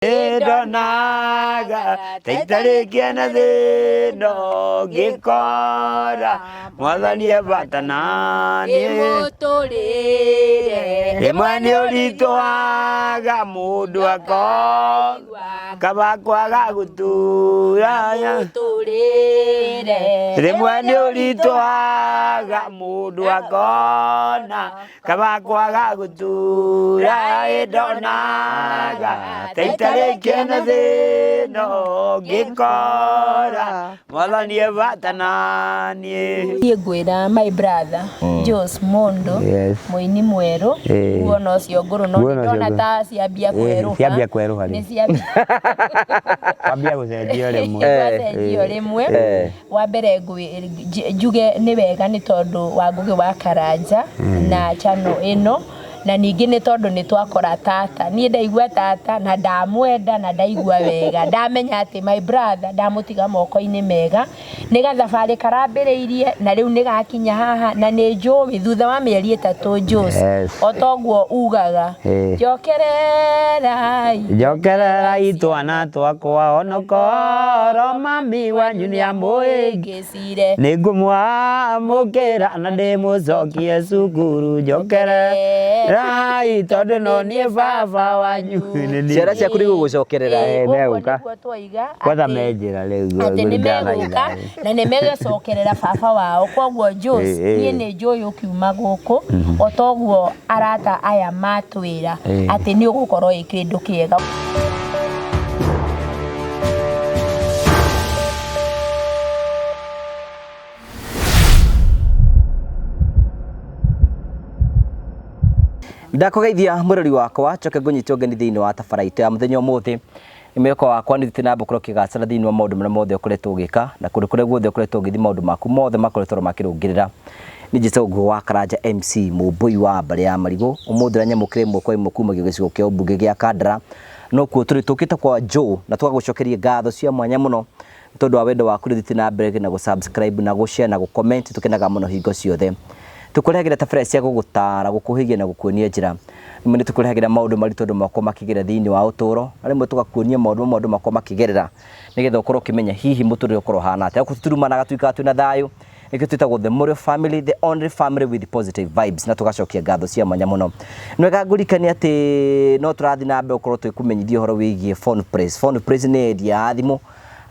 Edonaga taitare kiana de no gikora mwathani ebatana ni mutulire rimwe uritwaga mundu akona kabakwaga gutura mutulire rimwe uritwaga mundu akona kabakwaga gutura edonaga taitare Kena de no gikora mwathani ebatana ni gwira my brother Jos Mondo muini mweru wona cio nguru no ndona ta ciambia kweruha ni ciambia gucenjio rimwe wa mbere njuge ni wega ni tondu wa ngugi wa Karanja na chano ino na ningi ni tondu ni twakora tata ni ndaigua tata na ndamwenda na ndaigua wega ndamenya ati my brother ndamutiga moko-ini mega ni gathabari karambiriirie na riu ni gakinya haha na ni njuwi thutha wa mieri 3 Jos otoguo ugaga njokererai twana twakwa onokoro mami wanyu ni amwingicire ni ngumwamukira na ndimucokie cukuru njokererai tondu no nie baba wanyu ciara ciaku ni gugucokerera neguka kwatha menjira riu ati ni meguka na ni megecokerera baba wao koguo Jos nie ni njuwi ukiuma guku otoguo arata aya matwira ati ni ugukorwo ikindu kiega ndakugeithia murori wakwa coke ngunyitwo ngeni thiini wa tabaraito ya muthenya umuthi imeko wakwa ni thitina mbukuro kigacira thiini wa maundu maria mothe ukoretwo ugika na kuri guothe ukoretwo ugithi maundu maku mothe makoretwo makirungirira ni Njitogu wa Karanja MC mubui wa mbare ya Marigo umuthi ra nyamukire mwako imwe kuma gicigo kia ubunge gia Kandara no kuo turi tukite kwa Joe na tugagucokeria ngatho cia mwanya muno tondu wa wendo waku thitina mbere na gusubscribe na gushare na gucomment tukenaga muno hingo ciothe tukurehagira tabara cia gugutara gukuhigia na gukuonia njira nimwe tukurehagira maundu mari tondu mako makigera thiini wa uturo arimwe tugakuonia maundu mako makigerera nigetha ukorwo kimenya hihi muturire ukorwo hana atia kuturumana gatuika twina thayu eke twitagwo the Morio family, the only family with positive vibes na tugacokia ngatho cia mwanya muno nwega ngurikania ati no turathi na mbe ukorwo twikumenyithia horo wigie phone praise ni dia thimu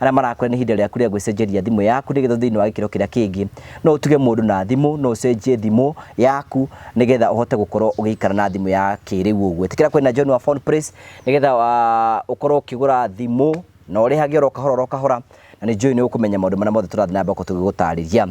ara marakore ni hinda ria kuria gwicenjeria thimu yaku nigetha thiini wa gikiro kiria kingi no utuge mundu na thimu no ucenjie thimu yaku nigetha uhote gukorwo ugikara na thimu ya kiriu uguo tikira kwina John wa phone praise nigetha ukorwo ukigura thimu no urihage ro kahora na ni John ni ukumenya maundu maria mothe turathi na mbe ko tugigutariria.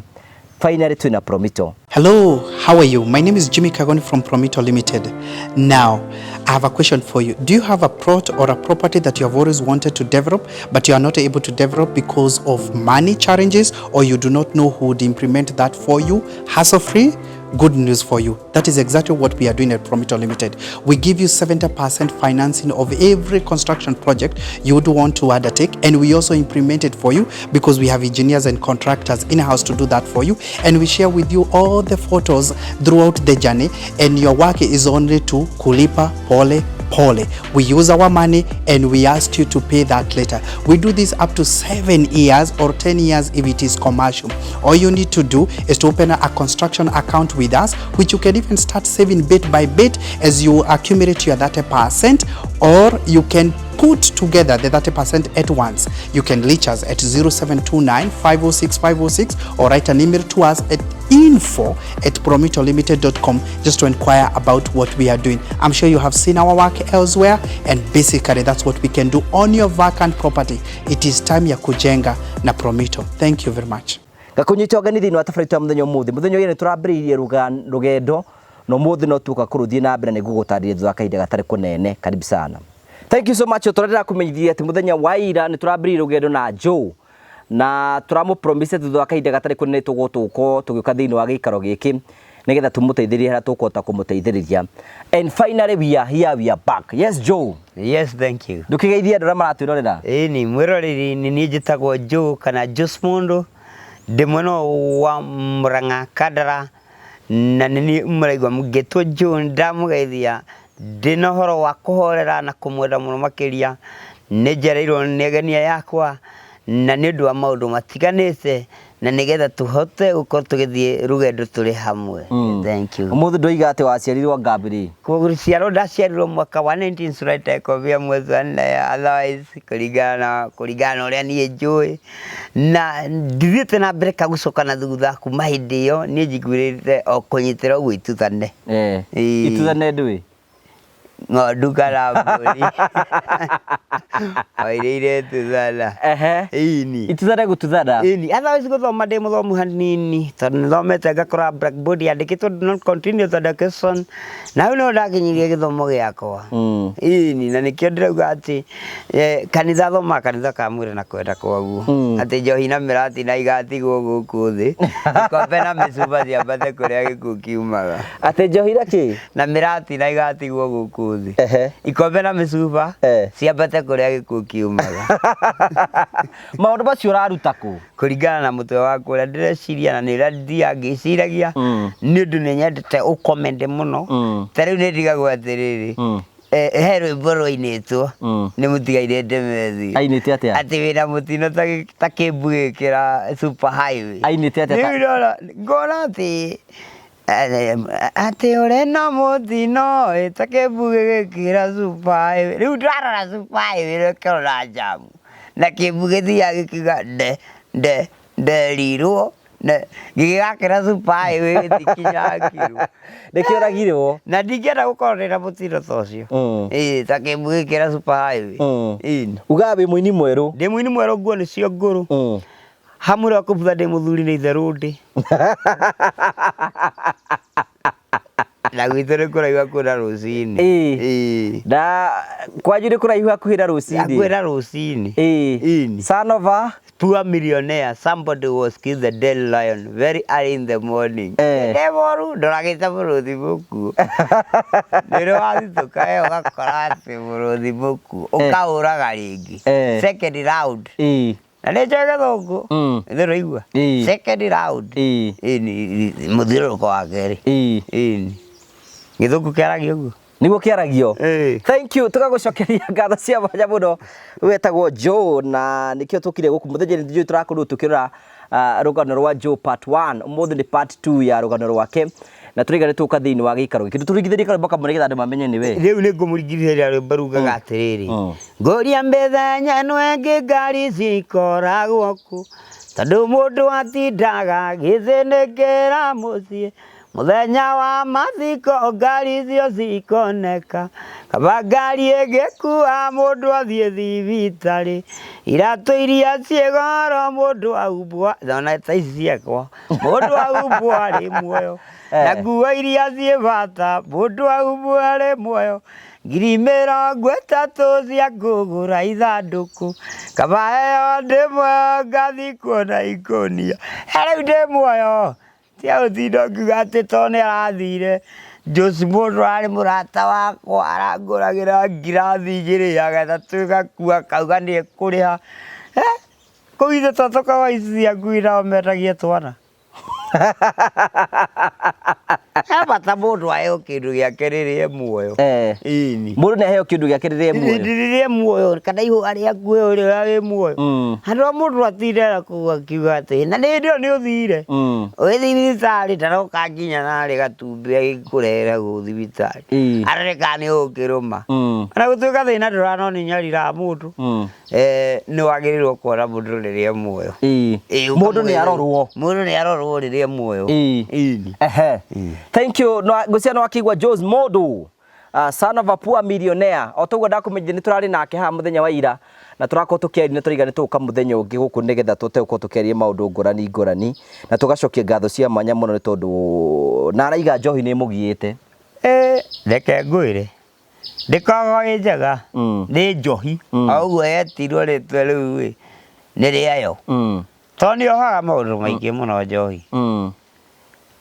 Finally, twina Promito. Hello, how are you? My name is Jimmy Kagoni from Promito Limited. Now, I have a question for you. Do you have a plot or a property that you have always wanted to develop, but you are not able to develop because of money challenges, or you do not know who would implement that for you, hassle-free? Good news for you. That is exactly what we are doing at Promito Limited. We give you 70% financing of every construction project you would want to undertake, and we also implement it for you because we have engineers and contractors in-house to do that for you, and we share with you all the photos throughout the journey, and your work is only to kulipa pole. We use our money and we ask you to pay that later. We do this up to 7 years or 10 years if it is commercial. All you need to do is to open a construction account with us, which you can even start saving bit by bit as you accumulate your 30%, or you can put together the 30% at once. You can reach us at 0729 506 506 or write an email to us at info@promitolimited.com just to inquire about what we are doing. I'm sure you have seen our work elsewhere, and basically that's what we can do on your vacant property. It is time ya kujenga na Promito. Thank you very much. Gakunyitwo ngani thiini wa tabarito ya muthenya umuthi ni turambiriirie rugendo no muthi no tuka kuruthie na mbere ni gugutariria thutha kahinda gatari kunene. Karibu sana. Thank you so much. Turarira kumenyithia ati muthenya wa ira ni turambiriirie rugendo na Joe na turamu promise thutha kahinda gatari kunene tugutuko tugiuka thiini wa gikaro giki nigetha tumuteithirie hara tukota kumuteithiriria. And finally we are here, we are back. Yes Joe. Yes, thank you. Ndukigeithia ndora maratwirorera ni mwiroreri ni njitagwo Joe kana Jos Mondo ndi mweno wa Murang'a Kandara na ni muraigwa mugetwo Joe ndamugeithia ndina horo wa kuhorera na kumwenda muno makiria nĩ njereirwo nĩ agenia yakwa na nĩ ũndũ wa maũndũ matiganĩte na nĩgetha tũhote gũkorwo tũgĩthiĩ rũgendo tũrĩ hamwe. Thank you. Ũmũthĩ ndũiga atĩ waciarirwo Ngambiri? Kũciarwo ndaciarirwo mwaka wa 19 kovia mwezi wa 4, otherwise kũringana na ũrĩa niĩ njũĩ na ndithiĩte na mbere kagucoka na thutha kuma hĩndĩ ĩyo niĩ njiguĩrĩte o kũnyitĩra ũguo ituthane. Ituthane ndũĩ? Ng'ondu kana mbũri oirĩire tuthana. Ini ituthane gũtuthana? Ini otherwise gũthoma ndĩ mũthomu hanini tondũ nĩthomete ngakora blackboard yandĩkĩtwo do not continue with education na hau no ndakinyirie gĩthomo gĩakwa. Ini na nĩkĩo ndĩrauga atĩ kanitha thoma kanitha ka mwĩrĩ na kwenda kwaguo atĩ njohi na mĩrati na igatigwo gũkũ thĩ ikombe na mĩcuba ciambate kũrĩa gĩkuũ kiumaga. Atĩ njohi na kĩ? Na mĩrati na igatigwo gũkũ thĩ ikombe na mĩcuba ciambate kũrĩa gĩkuũ kiumaga. Maũndũ macio ũraruta kũ? Kũringana na mũtwe wakwa ũrĩa ndĩreciria na nĩ ũrĩa thiaga ngĩciragia nĩ ũndũ nĩ nyendete ũkomende mũno. Ta rĩu nĩ ndigagwo atĩrĩrĩ he rwĩmbo rwainĩtwo nĩ mũtigairĩ Ndemethio. Ainĩte atĩa? Atĩ wĩna mũtino ta kĩmbu gĩkĩra super highway. Ainĩte atĩa? Rĩu ngona atĩ ũrĩ na mũtino ta kĩmbu gĩkĩra super highway. Rĩu ndarora super highway rĩkĩrora jamu na kĩmbu gĩthiaga gĩkiuga nderirwo gĩgakĩra super highway gĩtikinyakirwo. Nĩkĩo ũragirwo? Na ndingĩenda gũkorwo ndĩna mũtino ta ũcio. Ta kĩmbu gĩkĩra super highway. Ugaga wĩ mũini mwerũ? Ndĩ mũini mwerũ, nguo nĩcio ngũrũ. Hamwe wa kũbutha ndĩ mũthuri nĩ itherũ ndĩ. Na gwitũ nĩ kũraihu hakuhĩ na rũcinĩ. Na kwanyu nĩ kũraihu hakuhĩ na rũcinĩ? Hakuhĩ na rũcinĩ. Son of a poor millionaire, somebody was killed the dead lion very early in the morning. Ndeboru ndoragĩte mũrũthi mũkuũ. Nĩrĩ wathitũka ũgakora atĩ mũrũthi mũkuũ ũkaũraga rĩngĩ. Second round. Na nĩ njũĩ gĩthũngũ nĩ rũigua. Second round mũthiũrũrũko wa kerĩ. Gĩthũngũ kĩaragio ũguo nĩguo kĩaragio. Thank you, tũgagũcokeria ngatho cia mwanya mũno. Wetagwo Joe na nĩkĩo tũkire gũkũ mũthenya nĩ tũrakorwo tũkĩrora rũgano rwa Joe part 1. Ũmũthĩ nĩ part 2 ya rũgano rwake na tũrĩgane tũka thĩinĩ wa gĩikaro gĩkĩ tũringithĩrie karũmbo kamwe nĩgetha andũ mamenye nĩ we. Rĩu nĩ ngũmũringithĩria rwĩmbo rugaga atĩrĩrĩ, ngũria mbĩthenya ĩno ĩngĩ ngari cikoragwo ku tondũ mũndũ atindaga gĩthĩnĩkĩra mũciĩ mũthenya wa mathiko ngari icio cikoneka kaba ngari ĩngĩkua mũndũ athiĩ thibitarĩ iratũ iria ciĩ goro mũndũ aumbwo thona ta ici ciakwa mũndũ aumbwo arĩ muoyo na nguo iria ciĩ bata mũndũ aumbwo arĩ muoyo ngiri 30 cia kũgũra ithandũkũ kaba ĩyo ndĩ muoyo ngathi kuona ikonia rĩu ndĩ muoyo tia ũtinda ngiuga atĩ to nĩ arathire Jose mũndũ arĩ mũrata wakwa arangũragĩra ngirathi igĩrĩ agathatũ gakua kauga nĩ ekũrĩha kũu ithe tũtoka ici ciaku nao mendagia twana. He bata mũndũ aheo kĩndũ gĩake rĩrĩa muoyo. Mũndũ nĩ aheo kĩndũ gĩake rĩrĩa muoyo kana ihũa rĩaku ũrĩa wĩ muoyo. Handũ ha mũndũ atindera kũu akiuga atĩ na nĩ hĩndĩ ĩyo nĩ ũthire ũgĩthiĩ thibitarĩ ndaroka nginya narĩ gatumbĩ agĩkũrehera gũkũ thibitarĩ arereka nĩ ũkĩrũma na gũtuĩka thĩna ndũranoni nyarira mũndũ nĩ wagĩrĩirwo kuona mũndũ rĩrĩa muoyo. Mũndũ nĩ arorwo rĩrĩa muoyo. Thank you. Ngũcia no akigwa Jose Modu, son of a poor millionaire. Otoguo ndakumenyithia nĩ tũrarĩ nake haha mũthenya wa ira na tũrakorwo tũkĩaria nĩ tũrigane tũka mũthenya ũngĩ gũkũ nĩgetha tũtegũkorwo tũkĩaria maũndũ ngũrani na tũgacokia ngatho cia mwanya mũno nĩ tondũ na araiga njohi nĩ mũgiĩte. Reke ngwĩre ndĩkoragwo ĩ njega nĩ njohi ũguo yetirwo rĩtwa rĩu nĩ rĩayo tondũ nĩ ohaga maũndũ maingĩ mũno njohi.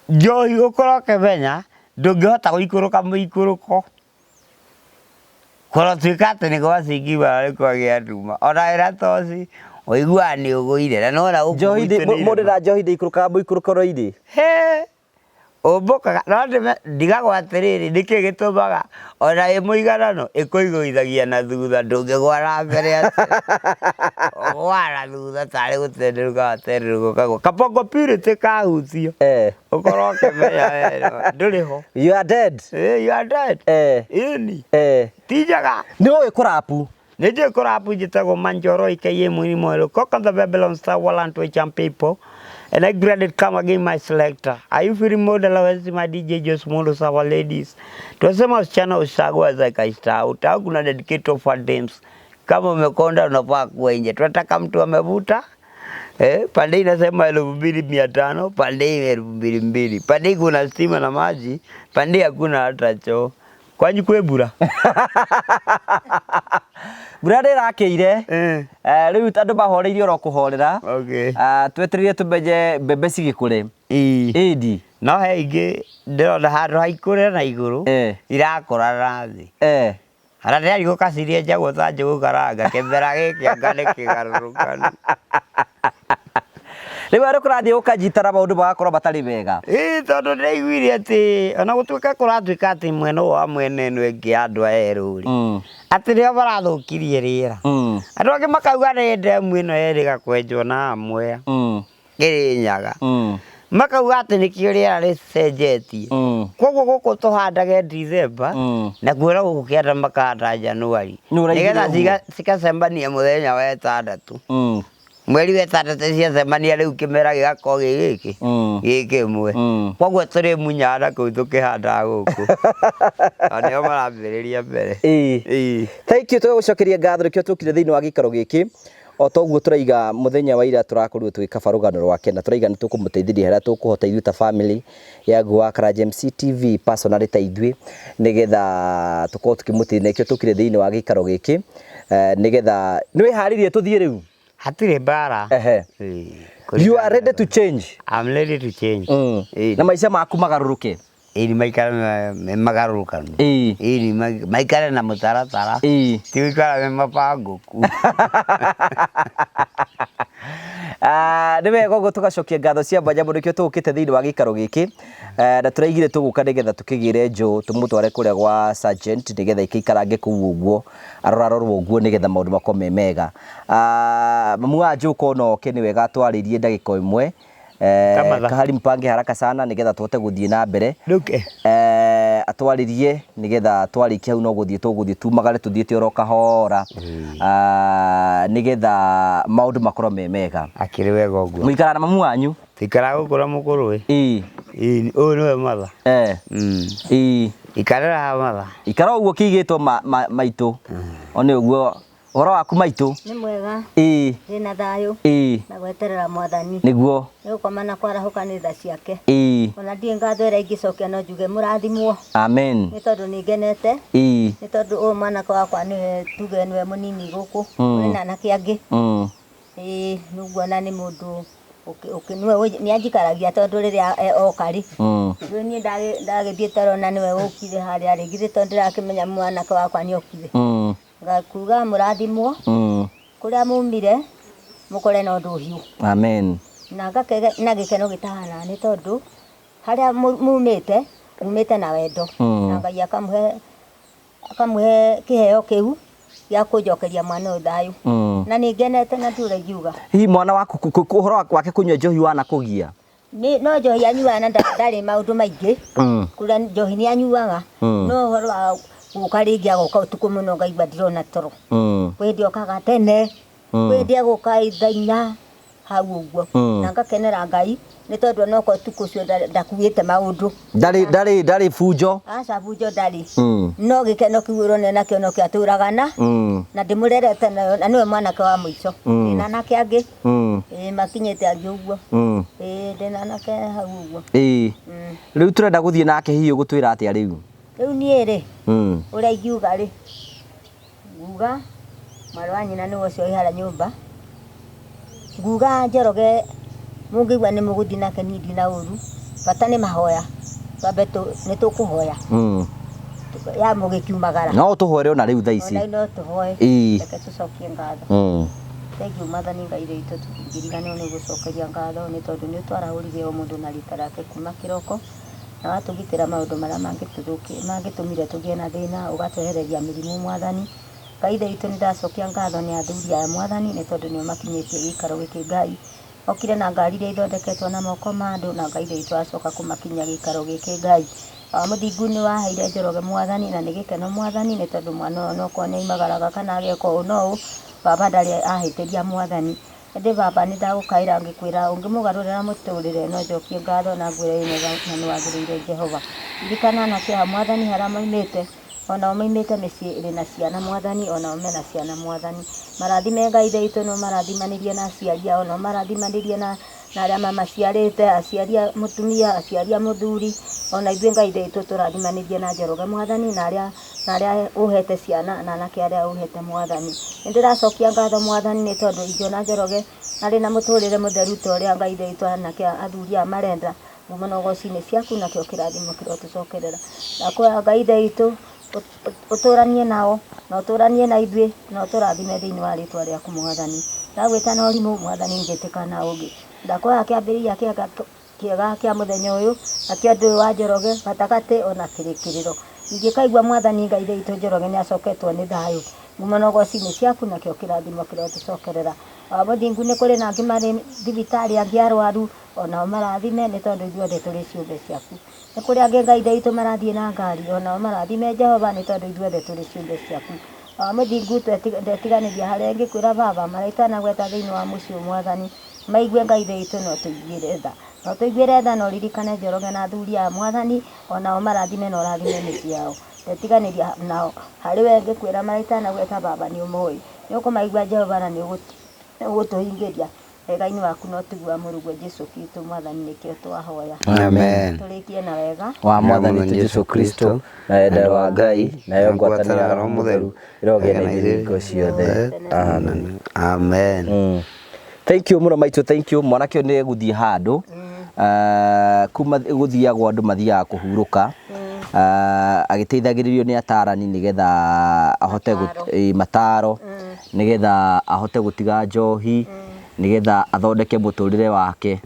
Njohi ũkorwo ũkĩmenya ndũngĩhota gũikũrũka mũikũrũko kũratuĩka atĩ nĩ gwacingiwa nĩ kwagĩa nduma ona wĩra toci ũiguaga nĩ ũgũire na nona mũndũ na njohi ndĩikũrũkaga mũikũrũko roirĩ Ũmbũkaga no ndigagwatirĩrĩ nĩkĩ gĩtũmaga ona ĩmũiganano ĩkũiguithagia na thutha ndũngĩgwara mbere gwara thutha tarĩ gũtenderũka watenderũka kabongo purity kahutio ũkorwo ũkĩmenya ndũrĩ ho. You are dead. You are dead. Ini tijaga nĩ ũĩ kũrapu. Nĩ njũĩ kũrapu njĩtagwo Manjoro aka Mũini Mwerũ. Cock on the Babylon Star Wallant Wecham people. And I graded come again my selector. Are you feeling model as my DJ Just Models our ladies? Tunasema usichana usagwa za kaista. Utau kuna dedicated for dames. Kama umekonda unafaa kuwa nje. Tunataka mtu amevuta. Pande inasema 2500, pande 2200. Pande kuna stima na maji, pande hakuna hata choo. Kwanyu kwebura. Burada ĩrakĩire rĩu tandũ mahoreirie oro kũhorera twetereire tũmenye mbembe cigĩkũre ĩndi no he ingĩ ndĩrona handũ haikũre na igũrũ irakũra na thĩ hara ndĩrarigwo kacirie njagwo ta njũgũ karanga kĩmera gĩkĩ anga nĩ kĩgarũrũkanu. Rĩu arĩ kũrathiĩ ũkanjitara maũndũ magakorwo matarĩ mega. Tondũ nĩaiguire atĩ ona gũtuĩka kũratuĩka atĩ mwena wa mwena ĩno ĩngĩ andũ a Erũ-rĩ atĩ nĩo marathũkirie rĩera. Andũ angĩ makauga nĩ ndemu ĩno yerĩga kwenjwo na Hamwe Kĩrĩnyaga. Makauga atĩ nĩkĩo rĩera rĩcenjetie. Koguo gũkũ tũhandage December na kuona gũkũ kĩanda makahanda January nĩgetha cikacembania mũthenya wa 6. Mweri wa 6 ciacemania rĩu kĩmera gĩgakorwo gĩ kĩmwe. Koguo tũrĩ munyana kũu tũkĩhandaga gũkũ. Nĩo marambĩrĩria mbere. Thank you tũgũcokeria ngatho nĩkĩo tũkire thĩinĩ wa gĩikaro gĩkĩ. O toguo tũraiga mũthenya wa ira tũrakorirwo twĩka rũgano rwake na tũraiga nĩ tũkũmũteithĩria harĩa tũkũhota ithuĩ ta family ya Ngua Karanja MC TV personally ta ithuĩ nĩgetha tũkorwo tũkĩmũteithia nĩkĩo tũkire thĩinĩ wa gĩikaro gĩkĩ nĩgetha nĩwĩharĩirie tũthiĩ rĩu. Hatirĩ mbara. You are ready to change. I'm ready to change. Na maica maku magarũrũke. Ili maikara magarũrũkanu. Ili maikara na mũtaratara. Ti gũikara mapangũku. Nĩ wega ũguo tũgacokia ngatho cia mwanya mũno nĩkĩo tũgũkĩte thĩinĩ wa gĩikaro gĩkĩ na tũraigire tũgũka nĩgetha tũkĩgĩre Joe tũmũtware kũrĩa gwa Sergeant nĩgetha ikaikarange kũu ũguo arorarorwo ũguo nĩgetha maũndũ makorwo me mega. Mamu wa Joe kona oke nĩ wega atwarĩrie ndagĩka ĩmwe kahari mpange haraka sana nĩgetha tũhote gũthiĩ na mbere. Atwarĩrie nĩgetha twarĩkia hau no gũthiĩ tũgũthiĩ tumagare tũthiĩte oro kahora nĩgetha maũndũ makorwo me mega. Akĩrĩ wega ũguo. Mũikara na mamu wanyu? Tikara gũkũra mũkũrũ ĩ. Ũyũ nĩwe matha. Ikarĩra ha matha. Ikara ũguo kĩigĩtwo maitũ. One ũguo ũhoro waku maitũ? Nĩ mwega. Ndĩna thayũ. Na gweterera Mwathani. Nĩguo. Nĩgũkoma na kwarahũka nĩ tha ciake. Ona ndirĩ ngatho ĩrĩa ingĩcokia no njuge mũrathimwo. Amen. Nĩ tondũ nĩngenete. Nĩ tondũ ũyũ mwanake wakwa nĩwe tuge nĩwe mũnini gũkũ. Kũrĩ na anake angĩ. Nĩguona nĩ mũndũ nĩanjikaragia tondũ rĩrĩa oka-rĩ. Rĩu niĩ ndagĩthiĩte rona nĩwe ũkire harĩa rĩngĩ nĩ tondũ ndĩrakĩmenya mwanake wakwa nĩ okire. Ngakuga mũrathimwo kũrĩa mumire mũkore na ũndũ ũhiũ. Amen. Na ngakĩgĩa na gĩkeno gĩtahana nĩ tondũ harĩa mumĩte na wendo na Ngai akamũhe kĩheo kĩu gĩa kũnjokeria mwana ũyũ thayũ. Na nĩngenete na ndũraiguga. Hihi mwana waku ũhoro wake kũnyua njohi wanakũgia? No njohi anyuaga na ndarĩ maũndũ maingĩ. Kũrĩa njohi nĩ anyuaga no ũhoro wa gũka rĩngĩ agoka ũtukũ mũno ngaigua ndirona toro. Kwĩndĩ okaga tene kwĩndĩ agoka ithaina hau ũguo na ngakenera Ngai nĩ tondũ onoko ũtukũ ũcio ndakuĩte maũndũ. Ndarĩ bunjo? Aca bunjo ndarĩ. No gĩkeno kĩu ũrona nakĩo no kĩatũragana na ndĩmũrerete nayo na nĩwe mwanake wa mũico. Ndĩna anake angĩ makinyĩte angĩ ũguo. Ndĩna anake hau ũguo. Rĩu tũrenda gũthiĩ nake hihi ũgũtwĩra atĩa rĩu? Rĩu niĩ-rĩ ũrĩa ingiuga-rĩ nguga mwarĩ wa nyina nĩwe ũcio wĩ harĩa nyũmba. Nguga Njoroge mũngĩigua nĩ mũgũthiĩ nake niĩ ndirĩ na ũru bata nĩ mahoya twambe nĩ tũkũhoya ya mũgĩkiumagara. No tũhoere ona rĩu thaa ici? No tũhoe reke tũcokie ngatho. Thengiũ Mwathani Ngai witũ tũkĩririkanĩrwo nĩ gũcokeria ngatho nĩ tondũ nĩ ũtwarahũrire o mũndũ na rita rĩake kuma kĩroko na watugitĩra maũndũ marĩa mangĩtũmire tũgĩe na thĩna, ũgatwehereria mĩrimũ Mwathani. Ngai itũ nĩ ndacokia ngatho nĩ athuri aya Mwathani, nĩ tondũ nĩo makinyĩtie gĩikaro gĩkĩ. Ngai okire na ngari iria ithondeketwo na moko ma andũ, na Ngai itũ acoka kũmakinyia gĩikaro gĩkĩ. Ngai mũthingu nĩ waheire Njoroge Mwathani, na nĩ gĩkeno Mwathani, nĩ tondũ mwana ũyũ no korwo nĩaimagaraga kana ageka ũũ no ũũ, Baba ndarĩ ahĩtĩria Mwathani. Ĩndĩ Baba nĩ ndagũkaĩra ngĩkwĩra ũngĩmũgarũrĩra mũtũrĩre no njokie ngatho na ngwĩre wĩmwega na nĩ wagĩrĩire Jehova. Ririkana anake a Mwathani harĩa moimĩte, onao moimĩte mĩciĩ ĩrĩ na ciana Mwathani, onao mena ciana Mwathani. Marathime Ngai itũ no marathimanĩrie na aciari ao, no marathimanĩrie na arĩa mamaciarĩte, aciari a mũtumia, aciari a mũthuri, ona ithuĩ Ngai itũ tũrathimanĩrie na Njoroge Mwathani, na arĩa ũhete ciana na anake arĩa ũhete Mwathani. Nĩ ndĩracokia ngatho Mwathani nĩ tondũ ingĩona Njoroge arĩ na mũtũrĩre mũtheru ta ũrĩa Ngai itũ anake athuri aya marenda, mũmonogoci-inĩ ciaku nakĩo kĩrathimo kĩrotũcokerera. Ndakwĩra Ngai itũ ũtũranie nao na ũtũranie na ithuĩ na ũtũrathime thĩinĩ wa rĩtwa rĩaku Mwathani. Ndagwĩta na ũrimũ Mwathani ngĩtĩkana ũngĩ. Ndakwĩra kĩambĩrĩria kĩega kĩa mũthenya ũyũ na kĩa ũndũ ũyũ wa Njoroge gatagatĩ ona kĩrĩkĩrĩro. Ingĩkaigua Mwathani Ngai itũ Njoroge nĩ acoketwo nĩ thayũ mũmonogoci-inĩ ciaku nakĩo kĩrathimo kĩrotũcokerera. Mũthingu nĩ kũrĩ na angĩ marĩ thibitarĩ, angĩ arwaru, onao marathime nĩ tondũ ithuothe tũrĩ ciũmbe ciaku. Nĩ kũrĩ angĩ Ngai itũ marathiĩ na ngari, onao marathime Jehova nĩ tondũ ithuothe tũrĩ ciũmbe ciaku. Mũthingu ndetiganĩria harĩa ingĩkwĩra Baba marĩa itanagweta thĩinĩ wa mũciĩ Mwathani maigue Ngai itũ no tũiguĩre tha. No tũiguĩre tha no ririkane Njoroge na athuri aya Mwathani, onao marathime na ũrathime mĩciĩ yao. Ndetiganĩria nao harĩ we ngĩkwĩra marĩa itanagweta Baba nĩ ũmoĩ. Nĩ ũkũmaigua Jehova na nĩ ũgũtũhingĩria wega-inĩ waku no tiguo mũrugwo Jesũ Kristo Mwathani nĩkĩo twahoya. Amen. Tũrĩkie na wega wa Mwathani witũ Jesũ Kristo na wendo wa Ngai nayo ngwatanĩro ya Roho Mũtheru ĩrogĩa na ithuĩ hingo ciothe. Amen. Amen. Thank you mũno maitũ, thank you. Mwanake nĩ gũthiĩ handũ kuma gũthiagwo andũ mathiaga kũhurũka, agĩteithagĩrĩrio nĩ atarani nĩgetha ahote mataro, nĩgetha ahote gũtiga njohi, nĩgetha athondeke mũtũrĩre wake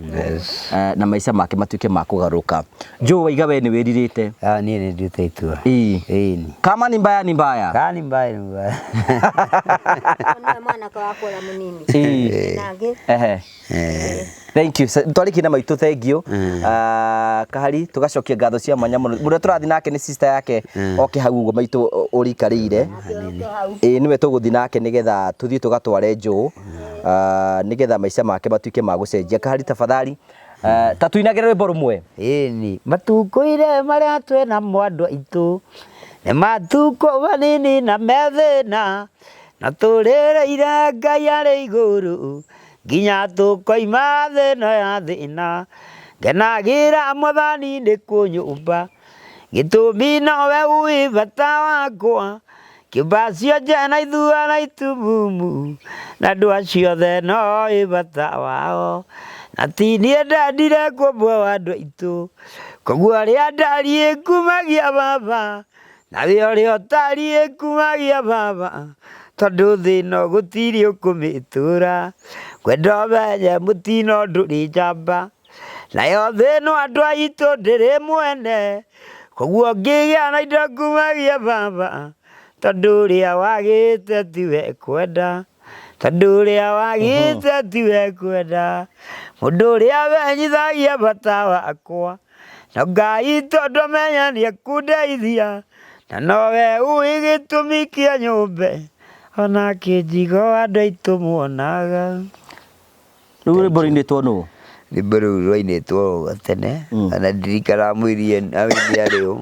na maica make matuĩke ma kũgarũka. Joe waiga we nĩ wĩrirĩte? Niĩ nĩ nduĩte itua. Kama ni mbaya ni mbaya. Kama ni mbaya ni mbaya. mwana kwa kũra mũnini. Nangĩ. Thank you. Twarĩkie na maitũ, thank you. Kahari tugacokia ngatho cia mwanya mũno. Mũrĩa tũrathiĩ nake nĩ sister yake oke hau ũguo maitũ ũrikarĩire. Nĩwe tũgũthiĩ nake nĩgetha tũthiĩ tũgatware Joe nĩgetha maica make matuĩke ma gũcenjia. Kahari tafadhali ta tuinagĩre rwĩmbo rũmwe. Ĩni matukũ-inĩ marĩa twĩna andũ aitũ nĩ matukũ manini na methĩna, na tũrĩrĩire Ngai arĩ igũrũ nginya tũkoima thĩna ya thĩna. Ngenagĩra Mwathani nĩ kũnyũmba gĩtũmi nowe ũĩ bata wakwa, kĩũmba cionje na ithuana itumumu na andũ acio othe noĩ bata wao, na ti niĩ ndendire kũmwe wa andũ aitũ, koguo ũrĩa ndariĩ kumagia Baba nawe ũrĩa ũtariĩ kumagia Baba, tondũ thĩ ĩno gũtirĩ ũkũmĩtũra, kwenda ũmenye mũtino ndũrĩ njamba, nayo thĩ ĩno andũ aitũ ndĩrĩ mwene, koguo ngĩgĩa na indo kumagia Baba, tondũ ũrĩa wagĩte tiwe kwenda, tondũ ũrĩa wagĩte tiwe kwenda, mũndũ ũrĩa wenyithagia bata wakwa, na Ngai tondũ menya nĩekũndeithia, na nowe ũĩ gĩtũmi kĩa nyũmbe, ona kĩnjigo andũ aitũ muonaga. Rĩu rwĩmbo rũinĩtwo nũ? Rwĩmbo rũu rwainĩtwo tene, ona ndirikanaga mũini arĩ ũ,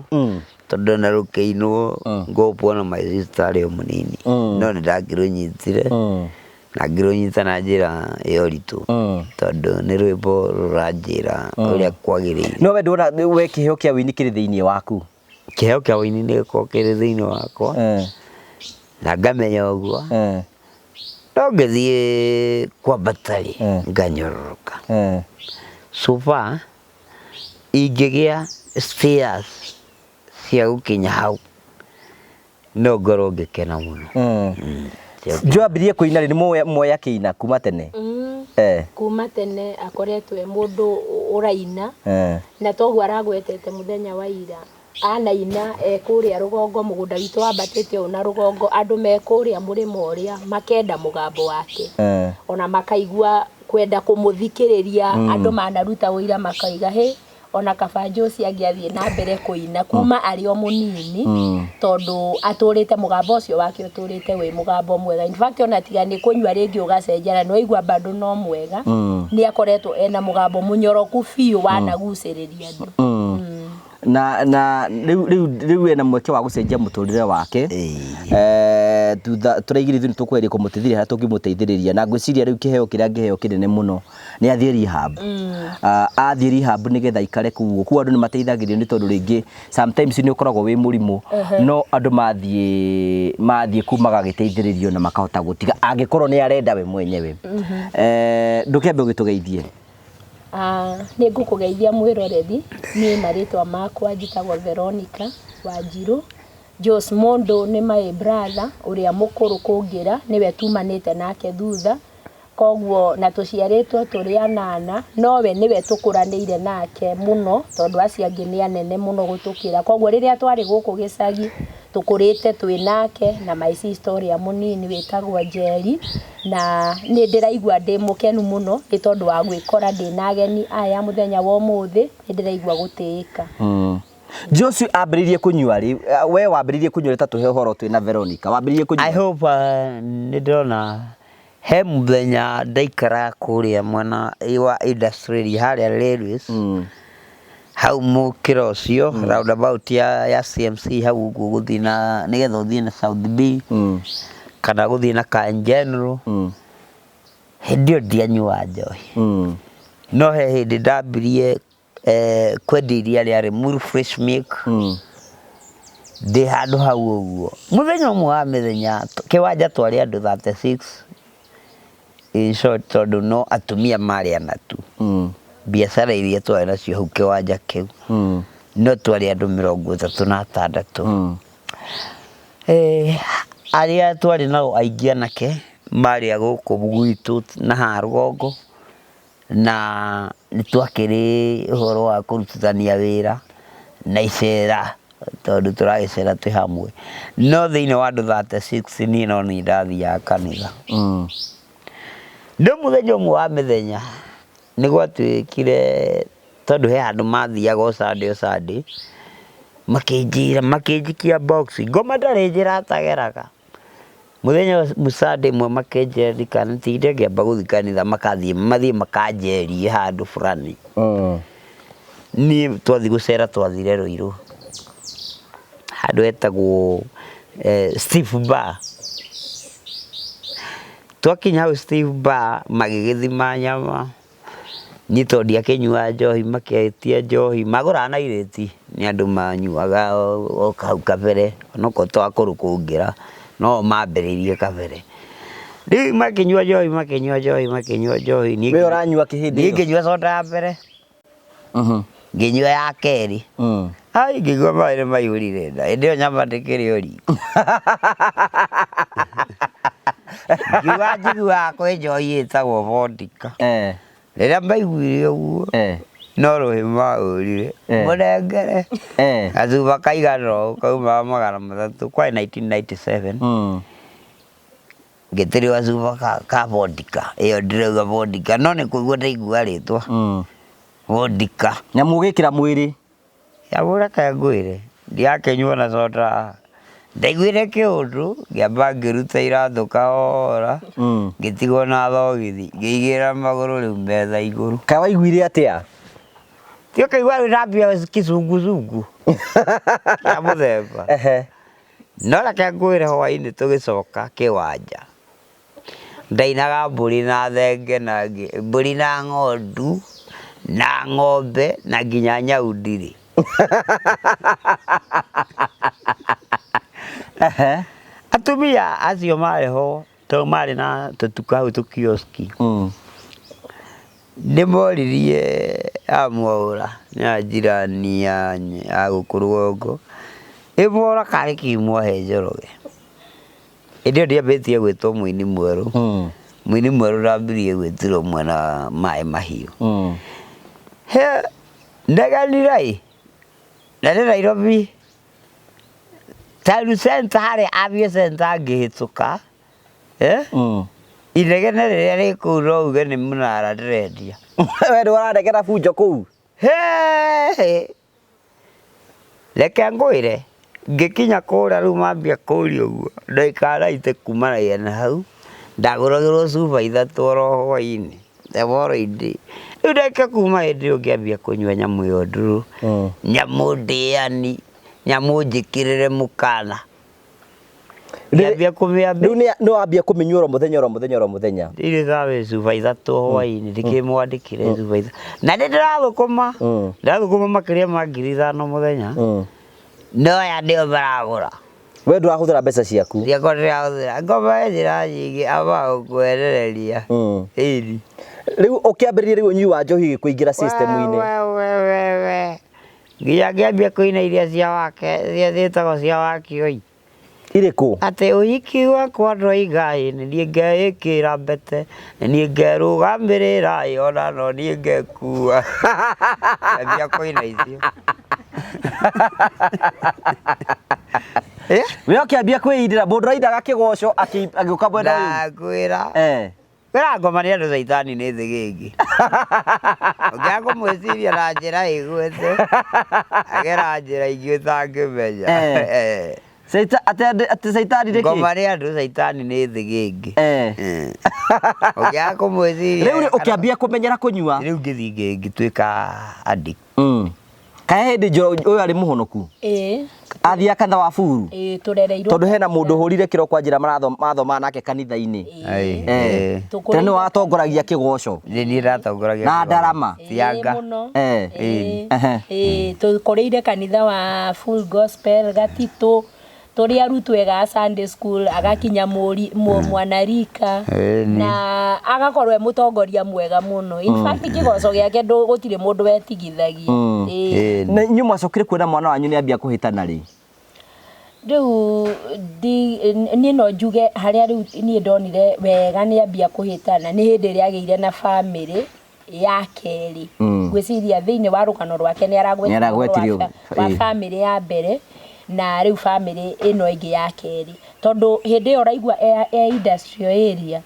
tondũ na rũkĩinwo ngopwo na my sister arĩ o mũnini, no nĩndakĩrũnyitire na ngĩrũnyita na njĩra ya ũritũ, tondũ nĩ rwĩmbo rũranjĩra ũrĩa kwagĩrĩire. No we ndũrona we kĩheo kĩa wĩini kĩrĩ thĩinĩ waku? Kĩheo kĩa wĩini nĩgĩkoragwo kĩrĩ thĩinĩ wakwa na ngamenya ũguo, no ngĩthiĩ kwambata-rĩ nganyororoka. So far ingĩgĩa stairs cia gũkinya hau no ngorwo ngĩkena mũno. Joe ambirie kũina rĩ, nĩ muoya kĩina kuma tene? kuma tene akoretwe mundu uraina na toguo aragwetete muthenya wa ira anaina kuria rugongo mugunda witu wambatite na rugongo andu me kuria murimo uria makenda mugambo wake ona makaigua kwenda kumuthikiriria andu manaruta uira makaiga he ona kabanjo ciangiathie na mbere kuina kuma ari o munini tondu aturite mugambo ucio wake uturite we mugambo mwega in fact ona tiga ni kunywa ringi ugacenjera no igua bado no mwega ni akoretwo ena mugambo munyoroku fiu wanaguciriria andu na riu ena mweke wa gucenjia muturire wake turaigire thuni tukweri kumutithirira ha tungimuteithiriria na ngwiciria riu kiheo kiria ngiheo kinene muno ni athie rehab athie rehab nigetha ikare kuo andu ni mateithagirio ni tondu ringi sometimes ni ukoragwo wi murimu no andu mathie kumaga giteithiririo na makahota gutiga angikorwo ni arenda we mwenyewe ndukembe ugitugeithie ni ngukugeithia mwiroreri ni maritwa makwa njitagwo Veronica Wanjiru Jos Mondo ni my brother uria mukuru kungira niwe tumanite nake thutha koguo na tuciaritwo turi anana nowe niwe tukuranire nake muno tondu aciangi ni anene muno gutukira koguo riria twari guku gicagi tukurite twinake na my sister ya munini witagwo Njeri na ni ndiraigua ndi mukenu muno ni tondu wa gwikora ndi na ageni aya muthenya wa umuthi ni ndiraigua gutiika Josu ambiririe kunyua ri we wambiririe kunyua ta tuhe horo twina Veronica wambiririe kunyua I hope ni ndona he muthenya ndaikara kuria mwana wa industry haria railways hau mukiro cio roundabout ya CMC hau guthina nigetha uthie na South B kana guthie na Kan General hindio ndianyua njohi no he hindi ndambirie kwendiria riari Muru Fresh Milk ndi handu hau uguo muthenya umwe wa mithenya kiwanja twari andu 36 in short tondu no atumia mari anatu biacara iria twari nacio hau kiwanja kiu no twari andu 36 aria twari nao aingi anake mari aguku gwitũ na ha rugongo na nitwakiri uhoro wa kurutithania wira na icera tondu turagicera twi hamwe no thiini wa andu 36 ni no ni ndathia kanitha ndo muthenya umwe wa mithenya ni gwatwikire tondu he andu mathiaga o Sunday makinjikia box ngoma ndari njira atageraga muthenya musade mwe makenjera dikana tinde ngamba guthi kanitha mathie makanjerie handu fulani ni twathi gucera twathire Ruiru handu etagwo Steve Bar twakinya hau Steve Bar magigithima nyama ni tondi akinyua njohi maketia njohi magura na ireti ni andu manyuaga o kau kabere noko twakurukungira no mambiririe kabere ri makinyua njohi ni we uranyua kihindi ni nginyua soda mbere nginyua ya keri ai ngigwa maire mayurire nda ndio nyama ndikiri ori njigua kwe njohi itagwo vodka riria mbaiguire uguo no ruhima urire murengere azuba kaigano kauma magana 3 kwa 1997 ngetirio azuba ka vodka iyo ndirauga vodka no ni kuigua ndaigua ritwa vodka nyamugikira mwiri yabura ka ngwire ndiakenyua na soda ndaiguire kiundu ngiamba ngiruta irathuka ora ngitigwo na thogithi ngiigira maguru riu metha iguru ka waiguire atia tio kaigua rambia kizunguzungu ya muthemba no reke ngwire hwaini tugicoka kiwanja ndainaga mburi na thenge na mburi na ng'ondu na ng'ombe na nginya nyau ndiri atumia acio mareho to mari na tutuka hau tukioski nimoririe amwaura na jirani ya agukurugongo imora kari kimwa he njoroge ndio ndiambitie gwitwo muini mweru mwini mweru rambirie gwĩtirwo mwena wa maĩ mahiũ he ndeganirai na nĩ Nairobi Taru Center harĩa Avia Center ngĩhĩtũka inegene rĩrĩa rĩ kũu no uge nĩ mũnara ndĩrendia we ndũrandegera bunjo kũu reke ngwĩre ngĩkinya kũrĩa rĩu mambia kũũria ũguo ndaikaraite kumanagia na hau ndagũragĩrwo cuba 3 oro hwainĩ theboro-inĩ rĩu ndeke kuma hĩndĩ ĩyo ngĩambia kũnyua nyamũ ĩyo ndũrũ nyamũ ndĩani nyamũ njĩkĩrĩre mũkana ngĩambia kũmĩambia rĩu nĩ wambia kũmĩnyua oro mũthenya ndĩrĩ gawe cuba 3 hwainĩ ndĩkĩmwandĩkĩre cuba 3 na nĩ ndĩrathũkũma makĩria ma 5,000 mũthenya no ya nĩo maragũra we ndũrahũthĩra mbeca ciaku ndiakorwo ndĩrahũthĩra ngoma njĩra nyingĩ aba gũkwerereria ĩni rĩu ũkĩambĩrĩria rĩu ũnyui wa njohi kũingĩra system-inĩ nginya ngĩambia kũina iria cia wake ciĩtagwo cia wakioi irĩkũ atĩ ũhiki wakwa ndũiga nĩ niĩ ngeĩkĩra mbete nĩ niĩ ngerũgamĩrĩra ona no niĩ ngekua ngĩambia kũina icio we ũkĩambia kwĩindĩra mũndũ ũraindaga kĩgoco agĩũka mwena ũyũ ndakwĩra kwĩra ngoma nĩ andũ caitani nĩ thĩ gĩngĩ ũngĩaga kũmwĩciria na njĩra ĩgwĩte agera njĩra ingĩ ũtangĩmenya atĩ caitani nĩkĩ ngoma nĩ andũ caitani nĩ thĩ gĩngĩ ũngĩaga kũmwĩciria rĩu ũkĩambia kũmenyera kũnyua rĩu ngĩthiĩ ngĩtuĩka addict kahe hĩndĩ ũyũ arĩ mũhonoku athiaga kanitha wa buru tondũ hena mũndũ hũrire kĩroko njĩra mathoma nake kanitha-inĩ tene nĩ watongoragia kĩgoco niĩ ndatongoragia na ndarama cianga tũkũrĩire kanitha wa Full Gospel Gatitũ tũrĩ arutwo ega Sunday school agakinya mwanarika na agakorwo mũtongoria mwega mũno in fact kĩgoco gĩake gũtirĩ mũndũ wetigithagia na inyuĩ mwacokire kuona mwana wanyu nĩ ambia kũhĩtana rĩ rĩu niĩ no njuge harĩa rĩu niĩ ndonire wega nĩ ambia kũhĩtana nĩ hĩndĩ ĩrĩa agĩire na family ya kerĩ gwĩciria thĩinĩ wa rũgano rwake nĩ aragwetirio wa family ya mbere na rĩu family ĩno ĩngĩ ya kerĩ tondũ hĩndĩ ĩyo ũraigua industrial area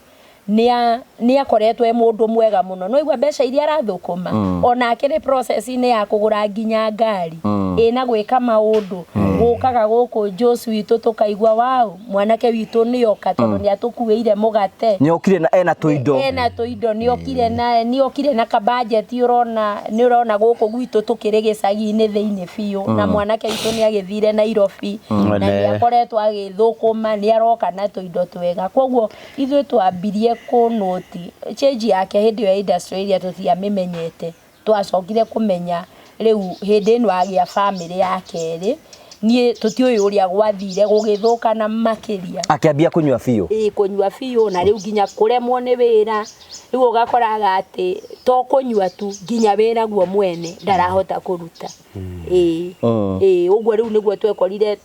nĩ akoretwo mũndũ mwega mũno no igua mbeca iria arathũkũma ona akĩrĩ process-inĩ ya kũgũra nginya ngari ĩna gwĩka maũndũ gũkaga gũkũ Josu witũ tũkaigua wao mwanake witũ nĩoka tondũ nĩ atũkuĩire mũgate nĩokire na ena tũindo nĩokire na kabajeti ũrona gũkũ gwitũ tũkĩrĩ gĩcagi-inĩ thĩinĩ biũ na mwanake witũ nĩ agĩthire Nairobi na nĩ akoretwo agĩthũkũma nĩ aroka na tũindo twega koguo ithuĩ twambirie kũnoti change yake hĩndĩ ĩyo industry ĩrĩa tũtiamĩmenyete twacokire kũmenya rĩu hĩndĩ ĩno agĩa family ya kerĩ niĩ tũtiũĩ ũrĩa gwathire gũgĩthũkana makĩria akĩambia kũnyua biũ kũnyua biũ na rĩu nginya kũremwo nĩ wĩra rĩu ũgakoraga atĩ to kũnyua tu nginya wĩra guo mwene ndarahota kũruta ũguo rĩu nĩguo twekorire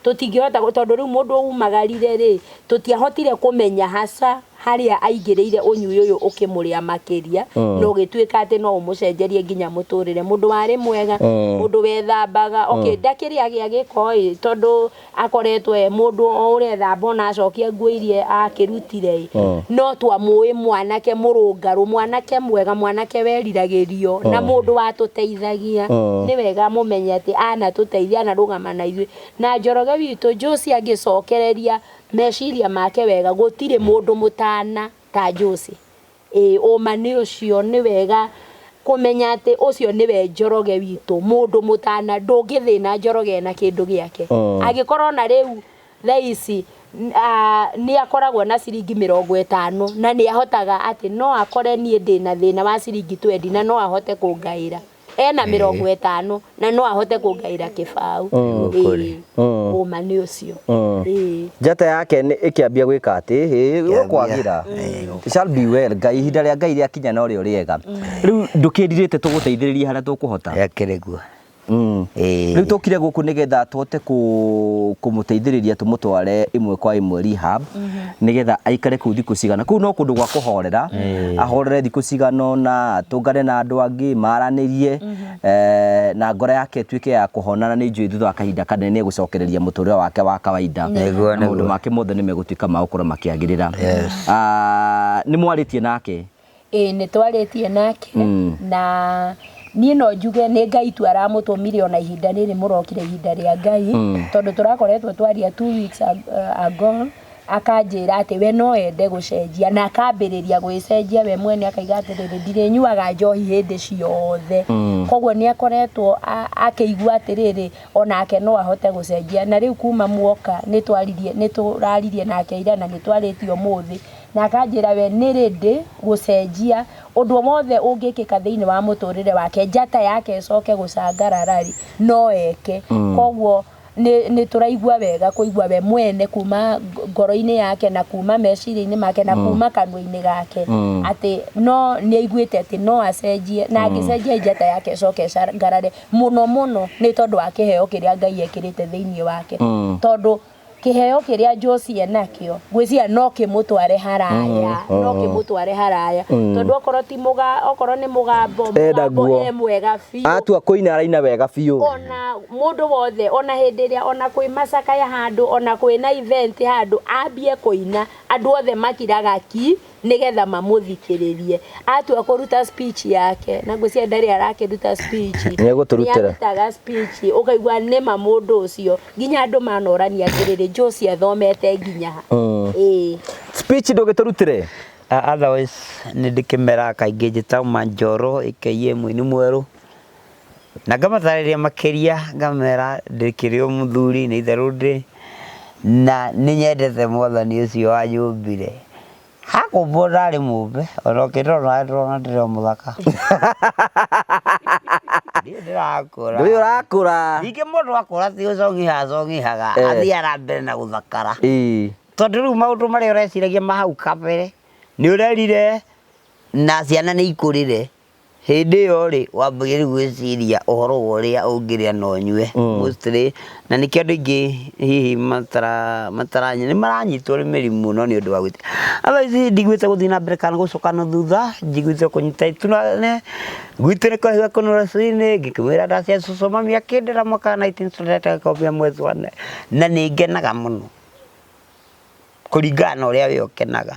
tũtingĩhota tondũ rĩu mũndũ umagarire rĩ tũtiahotire kũmenya haca harĩa aingĩrĩire ũnyui ũyũ ũkĩmũrĩa makĩria no gĩtuĩka atĩ no ũmũcenjerie nginya mũtũrĩre mũndũ warĩ mwega mũndũ wethambaga ndakĩrĩ agĩa gĩko tondũ akoretwo mũndũ o ũrĩa ethamba ona acokia nguo iria akĩrutire no twamũĩ mwanake mũrũngarũ mwanake mwega mwanake weriragĩrio na mũndũ watũteithagia nĩ wega mũmenye atĩ anatũteithia anarũgama na ithuĩ na Njoroge witũ Josi angĩcokereria meciria make wega gũtirĩ mũndũ mũtana ta Josi ũma nĩ ũcio nĩ wega kũmenya atĩ ũcio nĩwe Njoroge witũ mũndũ mũtana ndũngĩthĩna Njoroge na kĩndũ gĩake angĩkorwo na rĩu thaa ici nĩ akoragwo na ciringi 50 na nĩ ahotaga atĩ no akore niĩ ndĩna thĩna wa ciringi 20 na no ahote kũngaĩra ena 50 na no ahote kũngaĩra kĩbaũ ũma nĩ ũcio njata yake ĩkĩambia gwĩka atĩ gũkwagĩra shall be well Ngai ihinda rĩa Ngai rĩakinya na ũrĩo rĩega rĩu ndũkĩndirĩte tũgũteithĩrĩrie harĩa tũkũhota yakĩrĩguo Riu tukire guku nigetha twote kumuteithiriria tumutware imwe kwa imwe rehab nigetha aikare ku thiku cigana ku no kundu gwa kuhorera ahorere thiku cigana na tungane na andu angi maranirie na ngora yake tuike ya kuhonana ni njui thutha wa kahinda kanene gucokereria muturire wake wa kawaida mundu make mothe ni megutuika magukura makiagirira ni mwaritie nake ni twaritie nake na niĩ no njuge nĩ Ngai tu aramutumire ona ihinda rĩrĩ mũrokire ihinda rĩa Ngai tondu turakoretwo twaria 2 weeks ago akanjira ati we no ende gucenjia na akambĩrĩria gwĩcenjia we mwene akaiga atĩrĩrĩ ndirinyuaga njohi hĩndĩ ciothe koguo nĩ akoretwo akĩigua atĩrĩrĩ onake no ahote gucenjia na rĩu kuma muoka nĩ tũraririe nake ira na nĩ twarĩtio ũmũthĩ na akanjira we nĩ rĩndĩ gucenjia ũndũ mothe ũngĩkĩka thĩinĩ wa mũtũrĩre wake njata yake coke gucangarara no eke koguo ni turaigua wega kuigua we mwene kuma ngoro-inĩ yake na kuma meciria-inĩ make na kuma kanua-inĩ gake ati no ni aiguĩte ati no acenjie na angĩcenjia njata yake coke cangarare muno ni tondu wa kĩheo kĩrĩa Ngai ekĩrĩte thĩinĩ wake tondu kĩheo kĩrĩa Josie nakĩo gwĩcia no kĩmũtware haraya tondu okorwo nĩ mũgambo mwega biũ atua kũina araina wega biũ ona mũndũ wothe ona hĩndĩ ĩrĩa ona kwĩ macakaya handũ ona kwĩna event handũ ambie kũina andũ othe makiraga ki nigetha mamuthikĩrĩrie atua kũruta speech yake na ngwĩcia ndarĩ arakĩruta speech nĩagũtũrutĩra speech ũkaigua nĩma mũndũ ũcio nginya andũ manorania atĩrĩrĩ Josie athomete nginya speech ndũgĩtũrutĩre otherwise nĩ ndĩkĩmera kaingĩ njĩtauma Njoro ĩkĩie mũini mwerũ na ngamatarĩria makĩria ngamera ndĩkĩrĩ o mũthuri nĩ itherũ ndĩ na nĩ nyendete mwathani ũcio wanyũmbire hakumbwo ndarĩ mũmbe ona ũkĩndorora ndĩrĩ mũthaka ndũrĩ ũrakũra ningĩ mũndũ akũra ti ũcongihaga athiaga mbere na gũthakara tondũ rĩu maũndũ marĩa ũreciragia mahau kabere nĩ ũrerire na ciana nĩ ikũrire hĩndĩ ĩyo rĩ wambagia rĩu gwĩciria ũhoro wa ũrĩa ũngĩrĩa na ũnyue mostly na nĩkĩo andũ aingĩ hihi nĩ maranyitwo nĩ mĩrimũ no nĩ ũndũ wa gwĩte otherwise ndigwĩte gũthiĩ na mbere kana gũcoka na thutha njiguĩte kũnyita ituna gwitũ nĩ kwahiga kũnũra cuinĩ ngĩkĩmwĩra ndacia cũcũ mami akĩndĩra mwaka 19 kobia mwezi wa na nĩ ngenaga mũno kũringana na ũrĩa we ũkenaga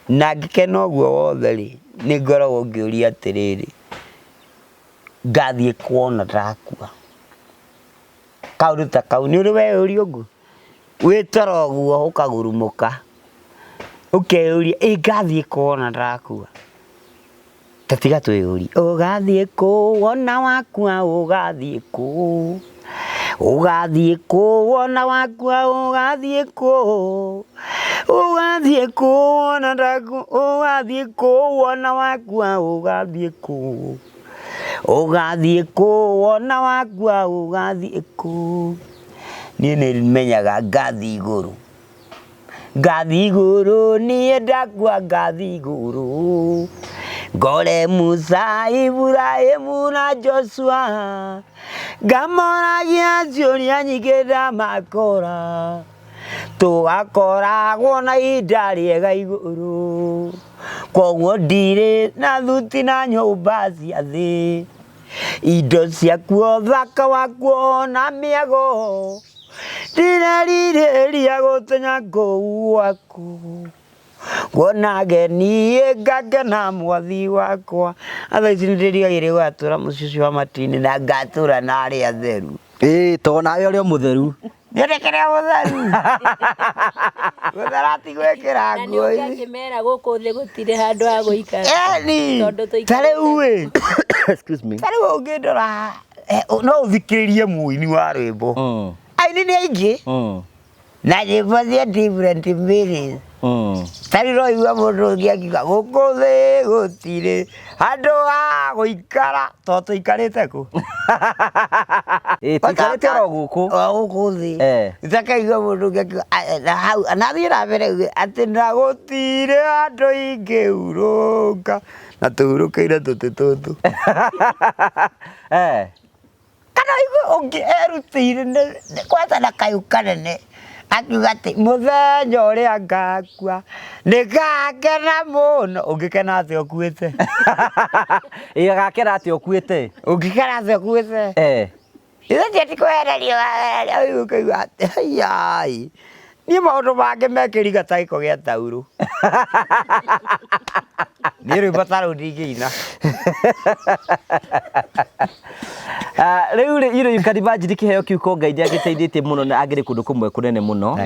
na ngĩkena ũguo wothe rĩ nĩ ngoragwo ngĩũria atĩrĩrĩ ngathiĩ kuona ndakua kaũndũ ta kau nĩ ũrĩ weũria ũguo wĩtara ũguo ũkagurumũka ũkeyũria ngathiĩ kuona ndakua tatiga twĩyũrie ũgathiĩ kũ wona wakua ũgathiĩ kũ ũgathiĩ kũ wona wakua ũgathiĩ kũ ũgathiĩ kũ wona ndakua ũgathiĩ kũ wona wakua ũgathiĩ kũ ũgathiĩ kũ wona wakua ũgathiĩ kũ niĩ nĩ menyaga ngathiĩ igũrũ niĩ ndakua ngathiĩ igũrũ ngore Musa Ibrahimu na Joshua ngamoragia ciũria nyingĩ ndamakora tũgakoragwo na ihinda rĩega igũrũ koguo ndirĩ na thuti na nyũmba cia thĩ indo ciakuo thaka wakuo na mĩago ndirerirĩria gũtenya kũu gwaku kuona ageni ngakena mwathi wakwa otherwise nĩ ndĩrigagĩrĩra gũgatũra mũciĩ ũcio wa Matini na ngatũra na arĩa atheru to nawe ũrĩ o mũtheru nĩndĩkĩrĩ mũtheru gũtharati gwĩkĩra nguo na nĩũngĩmera gũkũ thĩ gũtirĩ handũ ha gũikara ta rĩu ta rĩu ũngĩndora no ũthikĩrĩrie mũini wa rwĩmbo aini nĩ aingĩ na nyĩmbo cia different meanings Tari no igua mundu ngi akiuga guku thi gutire handu ha guikara to tuikarite ku tuikarite ro guku guku thi itakaigua mundu ngi akiuga na hau anathie na mbere ati na gutire handu ingiurunga na tuhurukeire tuti tutu kana igua ungi erutire kwanza na kayu kanene akiuga ati muthenya uria ngakua nigakena muno ungikena ati ukuite gakena ati ukuite ungikena ati ukuite ithe ati kwehererio ukaigua ati ai ni maundu mangi mekiriga taiko gia tauro ni rwimbo ta rau ndingĩina riu ire Karivajiri kiheo kiu ko Ngai agiteithĩtie muno na agire kundu kumwe kunene muno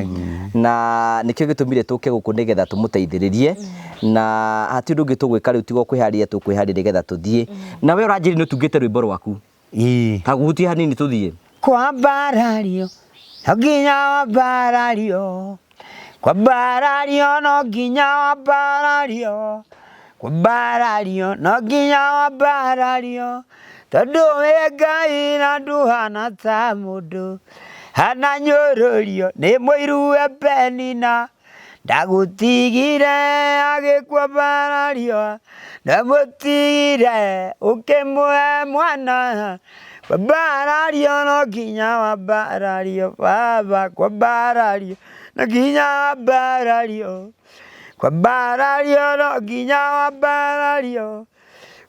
na nikio gitumire tuke guku nigetha tumuteithĩrĩrie na hati undu ngitugwika riu tigo kwiharia tukwiharia nigetha tuthie na we uranjiri ni tungite rwimbo rwaku kaguti hanini tuthie kwambarario nginya wambarario kwambarario no nginya wambarario kwambarario no nginya wambarario tondu we Ngai na nduhana ta mundu hana nyururio ni muiru we Penina ndagutigire agikwambarario ndamutigire ukimwe mwana kwambarario no nginya wambarario baba kwambarario no nginya wambarario kwambarario no nginya wambarario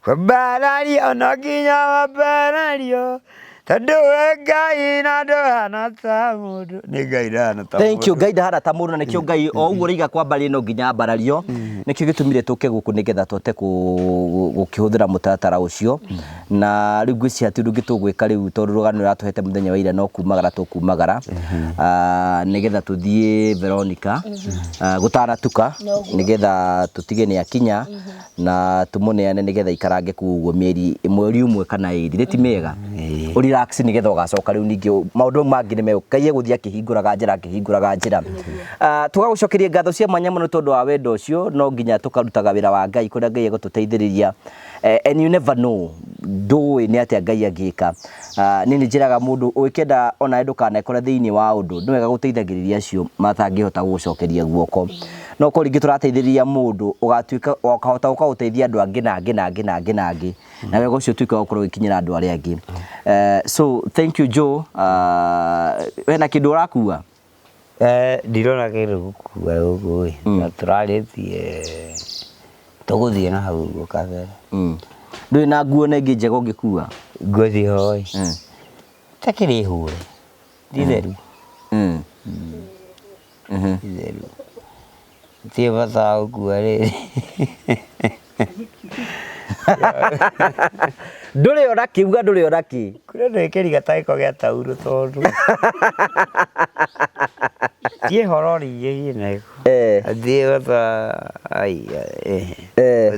kwambarario no nginya wambarario tondu we Ngai na nduhana ta mundu ni Ngai ndahana ta mundu. Thank you Ngai ndahana ta mundu na nikio Ngai o uguo riga kwambaria no nginya mbarario nikio gitumire tuke guku nigetha tote gukihuthira mutatara ucio na riu ngwisi ati ndu gitugwika riu tondu rugano ratuhete muthenya wa ira no kumagara tukumagara nigetha tuthie Veronica gutaratuka nigetha tutige ni akinya na tumuneane nigetha ikarange kuguo mweri umwe kana iri riti mega relax nigetha ugacoka riu ningi maundu mangi ni meukaie guthia kihinguraga njira tugagucokeria ngatho cia mwanya muno tondu wa wendo ucio no nginya tukarutaga wira wa Ngai kuria Ngai egututeithiriria and you never know ndui ni atia Ngai agika nini njiraga mundu uikenda ona ndukana ikora thiini wa undu ni wega guteithagiriria acio matangihota gucokeria guoko no ko ringi turateithiriria mundu ugatuika ukahota ukaguteithia andu angi na angi na wega ucio tuika gukorwo ikinyira andu aria angi so thank you Joe wena kindu urakua ndirona kindu gukua guku na turaritie tuguthie na hau gukabere ndui na nguo nengi njega ungikua ngothi hoi takiri hure nditheru nditheru tie bata gukua riri nduri oraki uga nduri oraki kuria ndikiri gataiko gia tauro tondu tie horori ye na die bata ai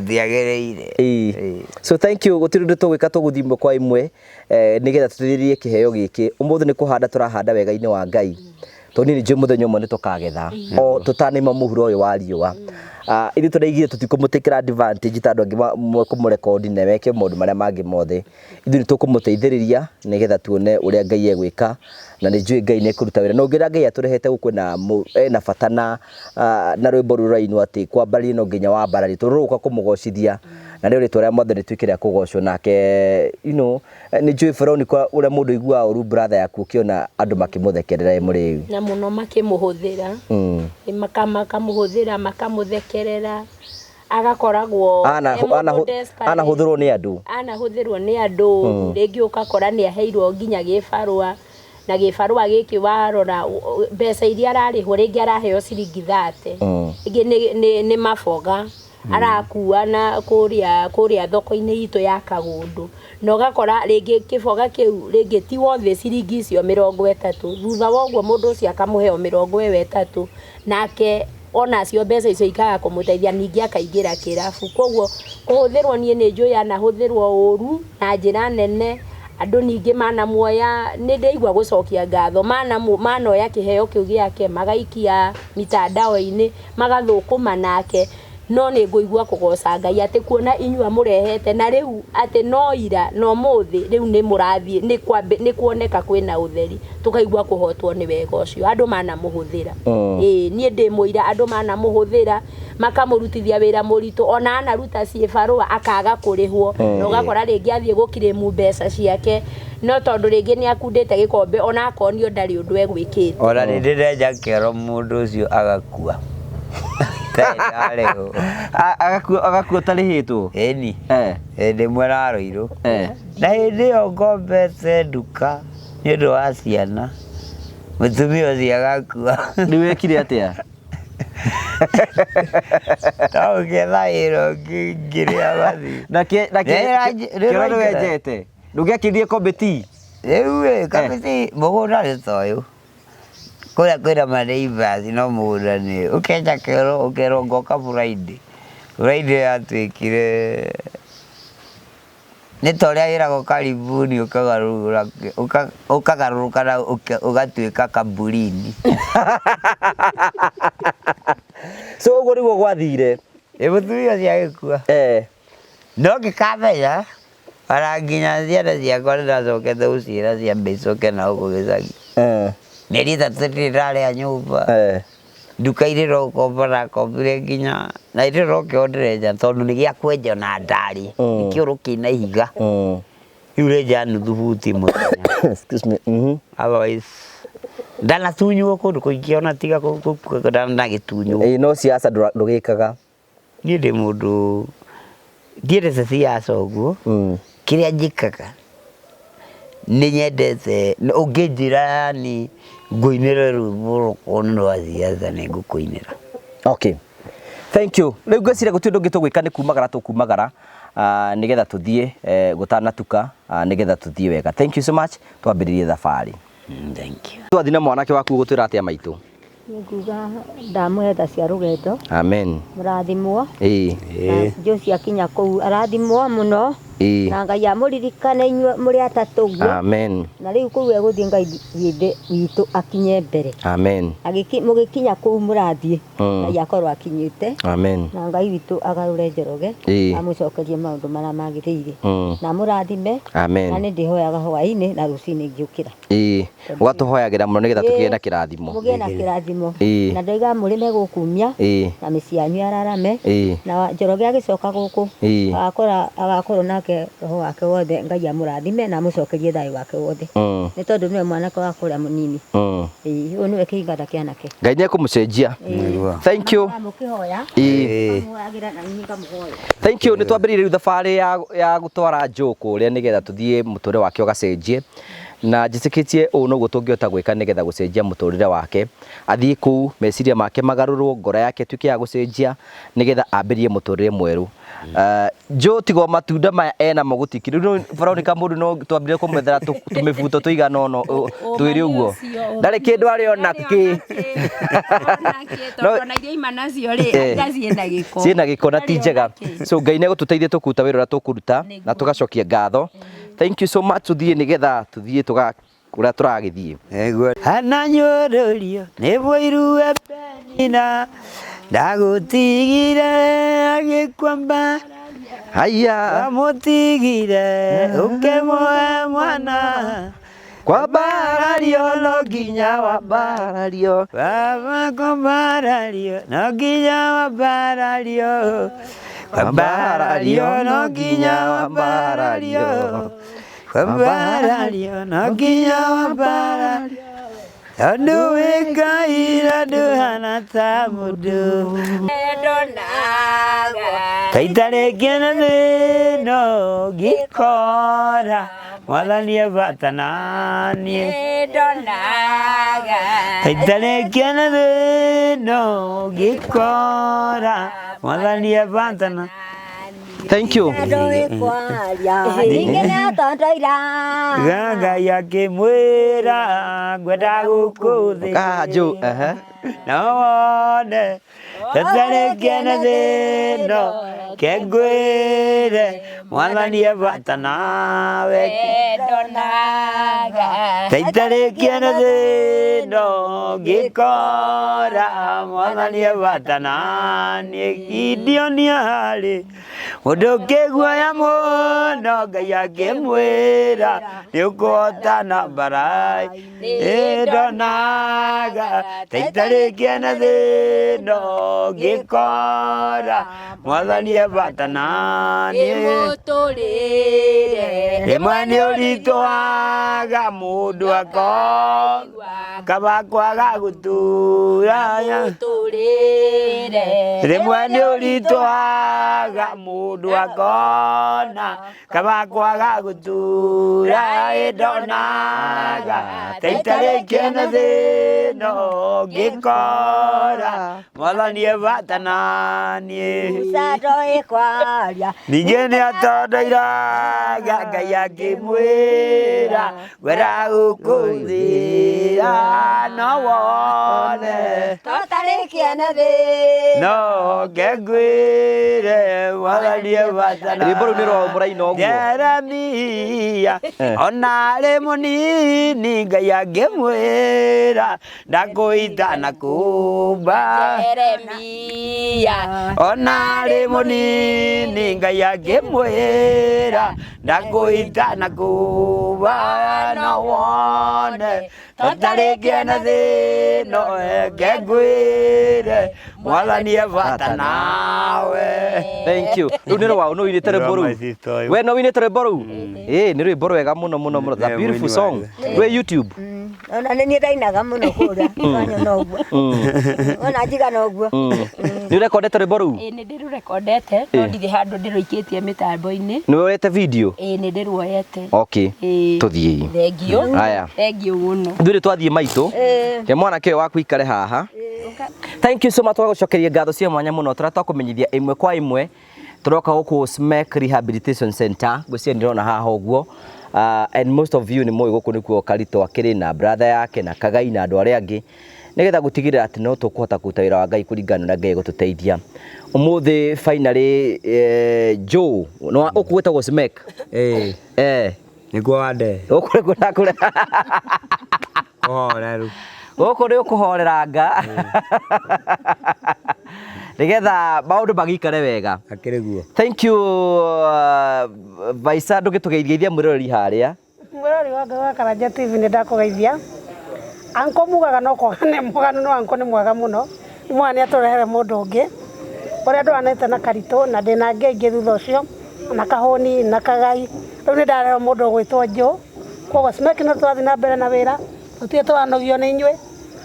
diagereire so thank you gutiru twika tuguthimbo kwa imwe nigetha tutiririe kiheo giki umuthi ni kuhanda turahanda wega-ini wa Ngai toni ni muthenya umwe ni tukagetha o tutanima muhuro uyu wa riua ithi turaigire tutikumutikira advantage tandu angi kumurekondi na weke maundu maria mangi mothe ithi ni tukumuteithiriria nigetha tuone uria Ngai egwika na ni njui Ngai ni kuruta wira no ngira Ngai aturehete guku na bata na rwimbo rurainu ati kwambari no nginya wa mbarari turuka kumugocithia na riu ritwa ria mothe ritwikire kugocwo nake ni njui Veronica uria mundu igua uru brother yaku kiona andu makimuthekerera imuri na muno makimuhuthira makamuhuthira makamuthekerera agakoragwo anahuthirwo ni andu ringi ukakora ni aheirwo nginya gibarua na gibarua giki warora mbeca iria ararihwo ringi araheo ciringi 30 ingi ni maboga arakua na kuria thoko-ini itu ya Kagundu no gakora ringi kiboga kiu ringi ti wothe ciringi icio 30 thutha wa uguo mundu ucio akamuheo 30 nake ona cio mbeca icio ikaga kumuteithia ningi akaingira kirabu koguo kuhuthirwo nie ni njui anahuthirwo uru na njira nene andu ningi mana muoya ni ndeigua gucokia ngatho mana oya kiheo kiu giake magaikia mitandao-ini magathukuma nake no ni nguigua kugoca Ngai ati kuona inyua murehete na riu ati no ira no muthi riu ni murathie ni kuoneka kwina utheri tukaigua kuhotwo ni wega ucio andu mana muhuthira nie ndi muira andu mana muhuthira makamurutithia wira muritu ona anaruta ciibarua akaga kurihwo no gakora ringi athie gukirimu mbeca ciake no tondu ringi ni akundite gikombe ona akonio ndari undu egwikite ona ni ndirenja kero mundu ucio agakua agakua tarihitwo eni ndi mwararũirwo na hindi yo ngombete nduka ni undu wa ciana mutumia ucio agakua ni wekire atia tau kethaĩrwo ngĩrĩa mathi na kĩro nĩwenjete ndũgĩakĩrie kombeti rĩu kombeti mũgũnda nĩ ta ũyũ kũrĩa kwĩna maneighbors no mũgũnda nĩ ũkenja kĩoro ũkerwo ngoka Friday yatuĩkire nĩ ta ũrĩa wĩragwo karibuni ũkagarũrũka na ũgatuĩka kamburini so ũguo nĩguo gwathire mũtumia ũcio agĩkua no ngĩkamenya ona nginya ciana ciakwa nĩndacokete gũciĩra ciambe icoke na gũkũ gĩcagi mĩeri 3 ndirĩ ndarĩa nyũmba nduka irĩ rokomba nakombire nginya na irĩ rokĩo ndĩrenja tondũ nĩ gĩa kwenja na ndari nĩkĩũrũ kĩna ihiga rĩu renja nuthu buti mũthenya otherwise ndanatunywo kũndũ kũingĩ ona tiga ndanagĩtunywo no siasa ndũgĩkaga niĩ ndĩ mũndũ ndiendete siasa ũguo kĩrĩa njĩkaga nĩ nyendete ũngĩnjĩra yani ngũinĩre rwĩmbo rũkorwo nĩ rwa siasa nĩ ngũkũinĩra okay thank you rĩu ngwĩciria gũtirĩ ũndũ ũngĩ tũgwĩka nĩ kumagara nĩgetha tũthiĩ gũtanatuka nĩgetha tũthiĩ wega thank you so much twambĩrĩrie thabarĩ thank you twathi na mwanake waku gũtwĩra atĩa maitũ nguga ndamũhe tha cia rũgendo amen mũrathimwo ĩ akinya kũu arathimwo mũno na Ngai amũririkane inyuĩ mũrĩ atatũ ũguo amen na rĩu kũu egũthiĩ Ngai hĩndĩ witũ akinye mbere amen mũgĩkinya kũu mũrathiĩ Ngai akorwo akinyĩte amen na Ngai witũ agarũre Njoroge amũcokerie maũndũ marĩa magĩrĩire na mũrathime amen na nĩ ndĩhoyaga hwaĩ-inĩ na rũcinĩ ngĩũkĩra ũgatũhoyagĩra mũno nĩgetha tũgĩe na kĩrathimo mũgĩe na kĩrathimo na ndoiga mũrĩme gũkumia na mĩciĩ yanyu ararame na Njoroge agĩcoka gũkũ agakorwo nake roho wake wothe Ngai amũrathime na amũcokerie thayũ wake wothe nĩ tondũ nĩwe mwanake wa kũrĩa mũnini ũyũ nĩwe kĩiganda kĩanake Ngai nĩekũmũcenjia thank you thank you nĩ twambĩrĩirie rĩu thabarĩ ya gũtwara Joe kũrĩa nĩgetha tũthiĩ mũtũrĩre wake ũgacenjie na njĩtĩkĩtie ũũ noguo tũngĩhota gwĩka nĩgetha gũcenjia mũtũrĩre wake athiĩ kũu meciria make magarũrwo ngoro yake tuĩke ya gũcenjia nĩgetha ambĩrie mũtũrĩre mwerũ Joe tigo matunda maya enamo gũtikire rĩu Veronica mũndũ no twambire kũmethera tũmĩbuto tũigana ũno twĩrĩ ũguo ndarĩ kĩndũ arĩ ona kĩ tondũ na iria ima nacio rĩ ciĩna gĩko ciĩna gĩko na ti njega so Ngai nĩegũtũteithia tũkũruta wĩra ũrĩa tũkũruta na tũgacokia ngatho thank you so much tuthiĩ nĩgetha tuthiĩ kũrĩa tũragĩthiĩ hana nyũrũrio nĩ bũirue penina ndagũtigire agĩkwamba haya amũtigire ũkĩmũhe mwana kwambarario no nginya wambarario baba kwambarario no nginya wambarario kwambarario no nginya wambarario kwambarario no nginya wambarario tondũ wĩ Ngai na ndũhana ta mũndũ kaita rĩngĩ na thĩno ngĩkora Mwathani ebata naniĩ kaita rĩngĩ na thĩno ngĩkora Mwathani ebata naniĩ thank you Ngai akĩmwĩra ngwenda gũkũ thĩ Joe nawone tatarĩkia na thĩno kengwĩre mwathani ebata nawe taitarĩkia na thĩno ngĩkora mwathani ebata naniĩ Gideonia harĩ mũndũ ũkĩguoya mũno Ngai akĩmwĩra nĩũkũhotana mbara-inĩ ndonaga taitarĩkia na thĩno ngĩkora mwathani ebata naniĩ rĩmwe nĩ ũritũhaga mũndũ akaba kwaga gũtura rĩmwe nĩ ũritũhaga mũndũ akona kaba kwaga gũtura ndonaga taitarĩkia na thĩno ngĩkora mwathani ebata naniĩ ningĩ nĩ atondoiraga Ngai akĩmwĩra wera gũkũthĩa no wone Totarĩkia na thĩ no ngengwĩre mwathani ebata naniĩ rwĩmbo rũu nĩ rwa mũraina ũguo Jeremia ona arĩ mũnini Ngai akĩmwĩra ndakũita na kũmba ona arĩ mũnini Ngai akĩmwĩra ndakũita na kũmba no wone totarĩkia na thĩno ngengwĩre mwathani ebata nawe. Thank you. Rĩu nĩ rwa no inĩte rwĩmbo rũu we no inĩte rwĩmbo rũu nĩ rwĩmbo rwega mũno the beautiful song rwĩ YouTube ona nĩ ndainaga mũno kũrĩa kanyona ũguo ona njigana ũguo nĩ ũrekondete rwĩmbo rũu nĩ ndĩrũrekondete no ndirĩ handũ ndĩrũikĩtie mĩtambo-inĩ nĩ woete video nĩ ndĩruoyete okay tũthiĩ thengio haya thengio mũno ithuĩ twathiĩ maitũ ke mwanake ũyũ waku ikare haha thank you so much twagucokeria ngatho cia mwanya mũno tũrata kũmenyithia ĩmwe kwa ĩmwe tũroka gũkũ SMEC Rehabilitation Center ngwĩciria ndĩrona haha ũguo and most of you nĩ mũĩ gũkũ nĩkuo Karito akĩrĩ na brother yake na Kagai na andũ arĩa angĩ nĩgetha gũtigĩrĩra atĩ no tũkũhota kũruta wĩra wa Ngai kũringana na Ngai gũtũteithia ũmũthĩ finally Joe no ũkũgwĩtagwo SMEC nĩguo wande ũkũrĩkũ nakũrĩ ũhoreru gũkũ nĩ ũkũhoreranga nĩgetha maũndũ magĩikare wega akĩrĩ guo thank you Vaisa ndũgĩtũgeithia mwĩroreri harĩa mwĩroreri wa Ngai wa Karanja TV nĩ ndakũgeithia anko mugaga no kwaga nĩ muganu no anko nĩ mwega mũno nĩ mwana nĩ atũrehere mũndũ ũngĩ ũrĩa ndwanĩte na Karitũ na ndĩna ngenge thutha ũcio na Kahũni na Kagai rĩu nĩ ndarehe mũndũ ũgwĩtwo Joe koguo SMEC nĩ tũrathiĩ na mbere na wĩra tũtirĩ twanogio nĩ inyuĩ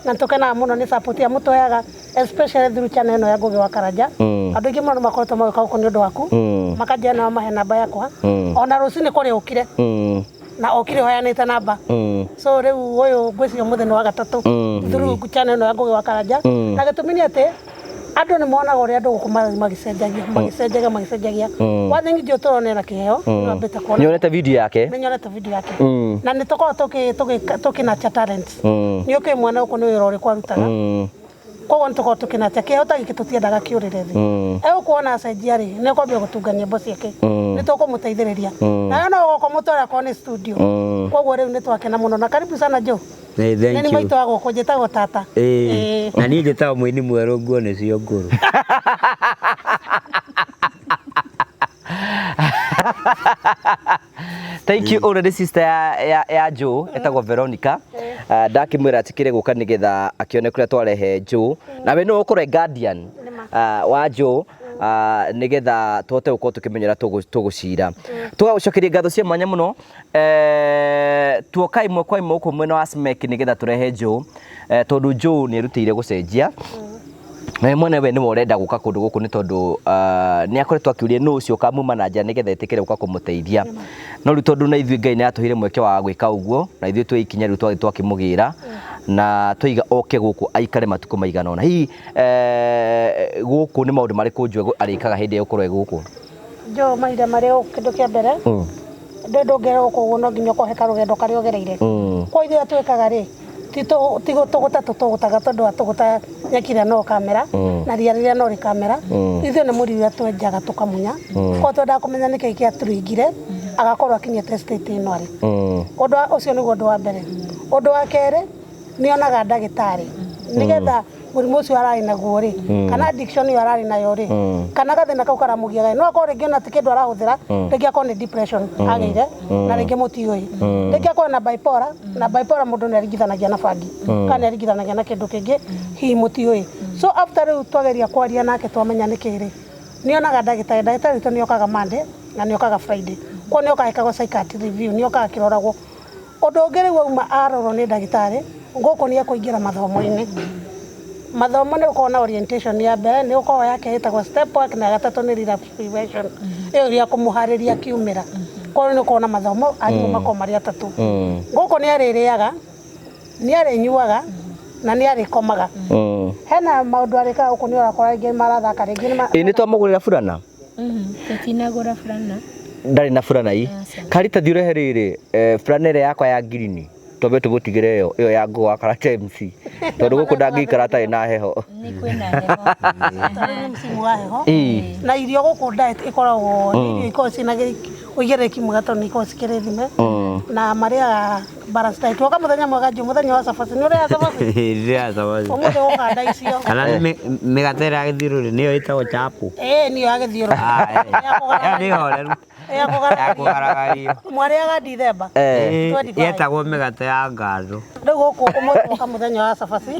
na tũkenaga mũno nĩ support ya mũtũheaga especially through channel ĩno ya Ngũgĩ wa Karanja andũ aingĩ mũno makoretwo magĩka gũkũ nĩ ũndũ waku makanjĩra nao mahe namba yakwa ona rũciinĩ kũrĩa ũkire na okire hoyanĩte namba so rĩu ũyũ ngwĩciria mũthenya wa gatatũ through channel ĩno ya Ngũgĩ wa Karanja na gĩtũmi nĩ atĩ andũ nĩ monaga ũrĩa andũ gũkũ magĩcenjagia wathingi ndio tũronera kĩheo nĩwambĩte kuona nĩonete video yake nĩnyonete video yake na nĩ tũkoragwo tũkĩnacha talents nĩ ũkĩ mwana ũkũ nĩ wĩra ũrĩkũ arutaga koguo nĩ tũkoragwo tũkĩnacha kĩheo ta gĩkĩ tũtiendaga kĩũrĩre thĩ egũkuona acenjia rĩ nĩ ũkwambia gũtunga nyĩmbo ciake nĩ tũkũmũteithĩrĩria nawe no gũkũ mũtware akorwo nĩ studio koguo rĩu nĩ twakena mũno na karibu sana Joe nĩ maitũ wa gũkũ njĩtagwo tata na niĩ njĩtagwo mũini mwerũ nguo nĩcio ngũrũ thank you already sister ya Joe etagwo Veronica ndakĩmwĩra atikĩre gũka nĩgetha akĩone kũrĩa twarehe Joe nawe nĩ ũkũrwe guardian wa Joe nĩgetha tũhote gũkorwo tũkĩmenyera tũgũcira tũgagũcokeria ngatho cia mwanya mũno tuoka imwe kwa imwe gũkũ mwena wa SMEC nĩgetha tũrehe Joe tondũ Joe nĩ erutĩire gũcenjia na mwene we nĩ ũrenda gũka kũndũ gũkũ nĩ tondũ nĩ akoretwo akĩũria nũ ũcio kamuma na nja nĩgetha etĩkĩre gũka kũmũteithia no rĩu tondũ na ithuĩ Ngai nĩ atũheire mweke wa gwĩka ũguo na ithuĩ twĩ ikinya rĩu twagĩ twakĩmũgĩra na tũiga oke gũkũ aikare matukũ maigana ũna hihi gũkũ nĩ maũndũ marĩkũ Joe arĩkaga hĩndĩ ĩyo ũkorwo gũkũ Joe mahinda marĩa kĩndũ kĩa mbere ndũngĩra gũkũ no nginya ũkoheka rũgendo karĩa ũgereire kwa ithuĩ twĩkaga rĩ tigo tũgũta tũtũgũtaga tondũ wa tũgũta nyakira no kamera na ria rĩrĩa no rĩ kamera ithuĩ nĩ mũri ũrĩa twenjaga tũkamunya ko twendaga kũmenya nĩkĩ kĩatũringire agakorwo akinyĩte state ĩno arĩ ũndũ ũcio nĩguo ũndũ wa mbere ũndũ wa kerĩ nĩonaga ndagĩtarĩ nĩgetha mũrimũ ũcio ararĩ naguo rĩ kana addiction ĩyo ararĩ nayo rĩ kana gathĩna kau karamũgiaga no akorwo rĩngĩ ona ti kĩndũ arahũthĩra rĩngĩ akorwo nĩ depression agĩire na rĩngĩ mũtiũĩ rĩngĩ akorwo na bipolar mũndũ nĩ aringithanagia na bangi kana nĩ aringithanagia na kĩndũ kĩngĩ hihi mũtiũĩ so after rĩu twageria kwaria nake twamenya nĩkĩ rĩ nĩonaga ndagĩtarĩ witũ nĩokaga Monday na nĩokaga Friday kwa nĩokaga ĩkagwo psychiatric review nĩokaga kĩroragwo ũndũ ũngĩ rĩu auma arorwo nĩ ndagĩtarĩ ngũkũ nĩ ekũingĩra mathomo-inĩ mathomo nĩ gũkorwo na orientation ya mbere nĩ gũkorwo yake ĩtagwo step work na gatatũ nĩ relapse prevention ĩyo ya kũmũharĩria kiumĩra kwa nĩ gũkorwo na mathomo arimũ makorwo marĩ atatũ ngũkũ nĩ arĩrĩaga nĩ arĩnyuaga na nĩ arĩkomaga hena maũndũ arĩkaga gũkũ nĩ ũrakora rĩngĩ marathaka rĩngĩ nĩ twamũgũrĩra burana tũtinagũra burana ndarĩ na burana ii karita thiĩ ũrehe rĩrĩ burana ĩrĩa yakwa ya ngirini tobe tũgũtigĩre ĩyo ya ngũ wa karate MC tondũ gũkũ ndangĩikara atarĩ na heho nĩ kwĩna heho nĩ msimu wa heho na irio gũkũ diet ĩkoragwo irio ikoragwo ciĩna ũigĩrĩki mwega tondũ nĩ ikoragwo cikĩrĩ thime na marĩaga balance diet woka mũthenya mwega njũ mũthenya wa cabaci nĩ ũrĩa cabaci rĩrĩa cabaci ũmũthĩ woka nda icio kana mĩgate ĩrĩa ya gĩthiũrũrĩ nĩyo ĩtagwo chapo nĩyo ya gĩthiũrũrĩ nĩ horeru ya kũgaragario mwarĩaga Dithemba yetagwo mĩgate ya ngandũ rĩu gũkũ ũmũthĩ woka mũthenya wa cabaci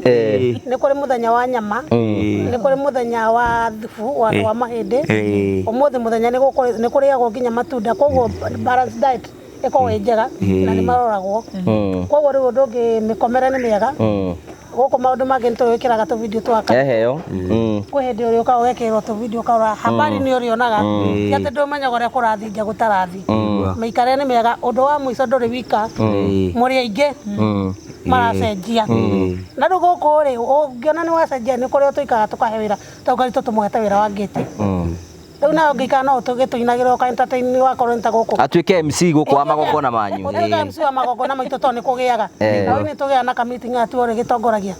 nĩ kũrĩ mũthenya wa nyama nĩ kũrĩ mũthenya wa thubu wa mahĩndĩ ũmũthĩ mũthenya nĩ kũrĩagwo nginya matunda koguo balance diet ĩkoragwo ĩ njega na nĩ maroragwo koguo rĩu ũndũ ũngĩ mĩkomere nĩ mĩega gũkũ maũndũ mangĩ nĩ tũgwĩkĩraga tũvideo twaka eheo kwĩ hĩndĩ ũrĩa ũkaga ũgekĩrwo tũvideo ũkarora habari nĩ ũrĩonaga atĩ ndũmenyaga ũrĩa kũrathiĩ nja gũtarathiĩ mĩikarĩre nĩ mĩega ũndũ wa mũico ndũrĩ wika mũrĩ aingĩ maracenjia na rĩu gũkũ rĩ ũngĩona nĩ wacenjia nĩ kũrĩa tũikaga tũkahe wĩra tũkarĩ tũmũhete wĩra wa ngĩti rĩu nayo ngĩikara no tũgĩtũinagĩra ũka entertain wakorwo nĩ ta gũkũ atuĩke MC gũkũ wa magongona manyu ũtuĩke MC wa magongona maitũ tondũ nĩ kũgĩaga na nĩ tũgĩaga na kamiti ngatu orĩ gĩtongoragia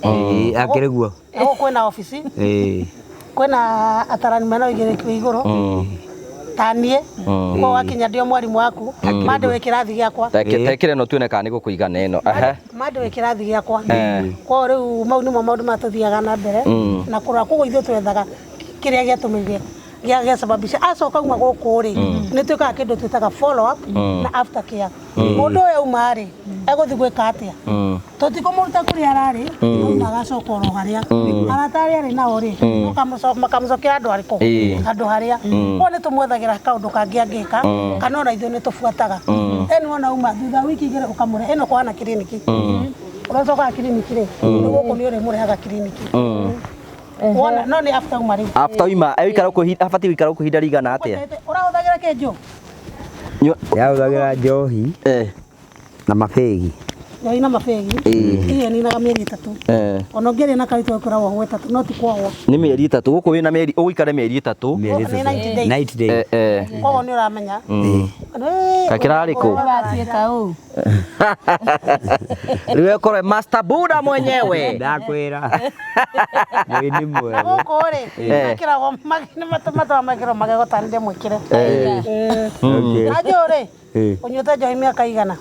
akĩrĩ guo kwĩna ofici kwĩna atarani mena ũigĩrĩki wĩ igũrũ ta niĩ ko wakinya ndio mwarimu waku mandĩ wĩ kĩrathi gĩakwa tekire no tuone kana nĩ gũkũigana ĩno mandĩ wĩ kĩrathi gĩakwa kwa rĩu mau nĩmo maũndũ matũthiaga na mbere na kũrora koguo ithuĩ twethaga kĩrĩa gĩatũmĩire gĩasababisha acoka uma gũkũ rĩ nĩ twĩkaga kĩndũ twĩtaga follow up na after care mũndũ ũyũ uma rĩ egũthiĩ gwĩka atĩa tũtikũmũruta kũrĩa ararĩ uma agacoka oro harĩa aratarĩ arĩ nao rĩ makamũcokera andũ arĩkũ handũ harĩa ko nĩ tũmwethagĩra kaũndũ kangĩ angĩka kana ona ithuĩ nĩ tũbuataga ĩni wona uma thutha wiki igĩrĩ ũkamũre ĩno kwana kiriniki ũracokaga kiriniki rĩ gũkũ nĩ ũrĩmũrehaga kiriniki wona no nĩ after uma rĩu after uma aikara gũkũ abatie gũikara gũkũ ihinda rĩigana atĩa ũrahũthagĩra kĩnjũ yahũthagĩra njohi na mabĩgi njohi na mabĩgi iyo ninaga mĩeri ĩtatũ ona ũngĩrĩa na karitũ ũkoragwo hũ ĩtatũ no ti kwagwo nĩ mĩeri ĩtatũ gũkũ wĩna mĩeri ũgũikare mĩeri ĩtatũ 90 days koguo nĩ ũramenya kakĩrarĩ kũ rĩu ũkorwo master buda mwenyewe ndakwĩra mwĩni mwega gũkũ rĩ mekĩragwo matũma mekĩrwo magego ta nĩ ndĩmwĩkĩre na njũrĩ ũnyuĩte njohi mĩaka igana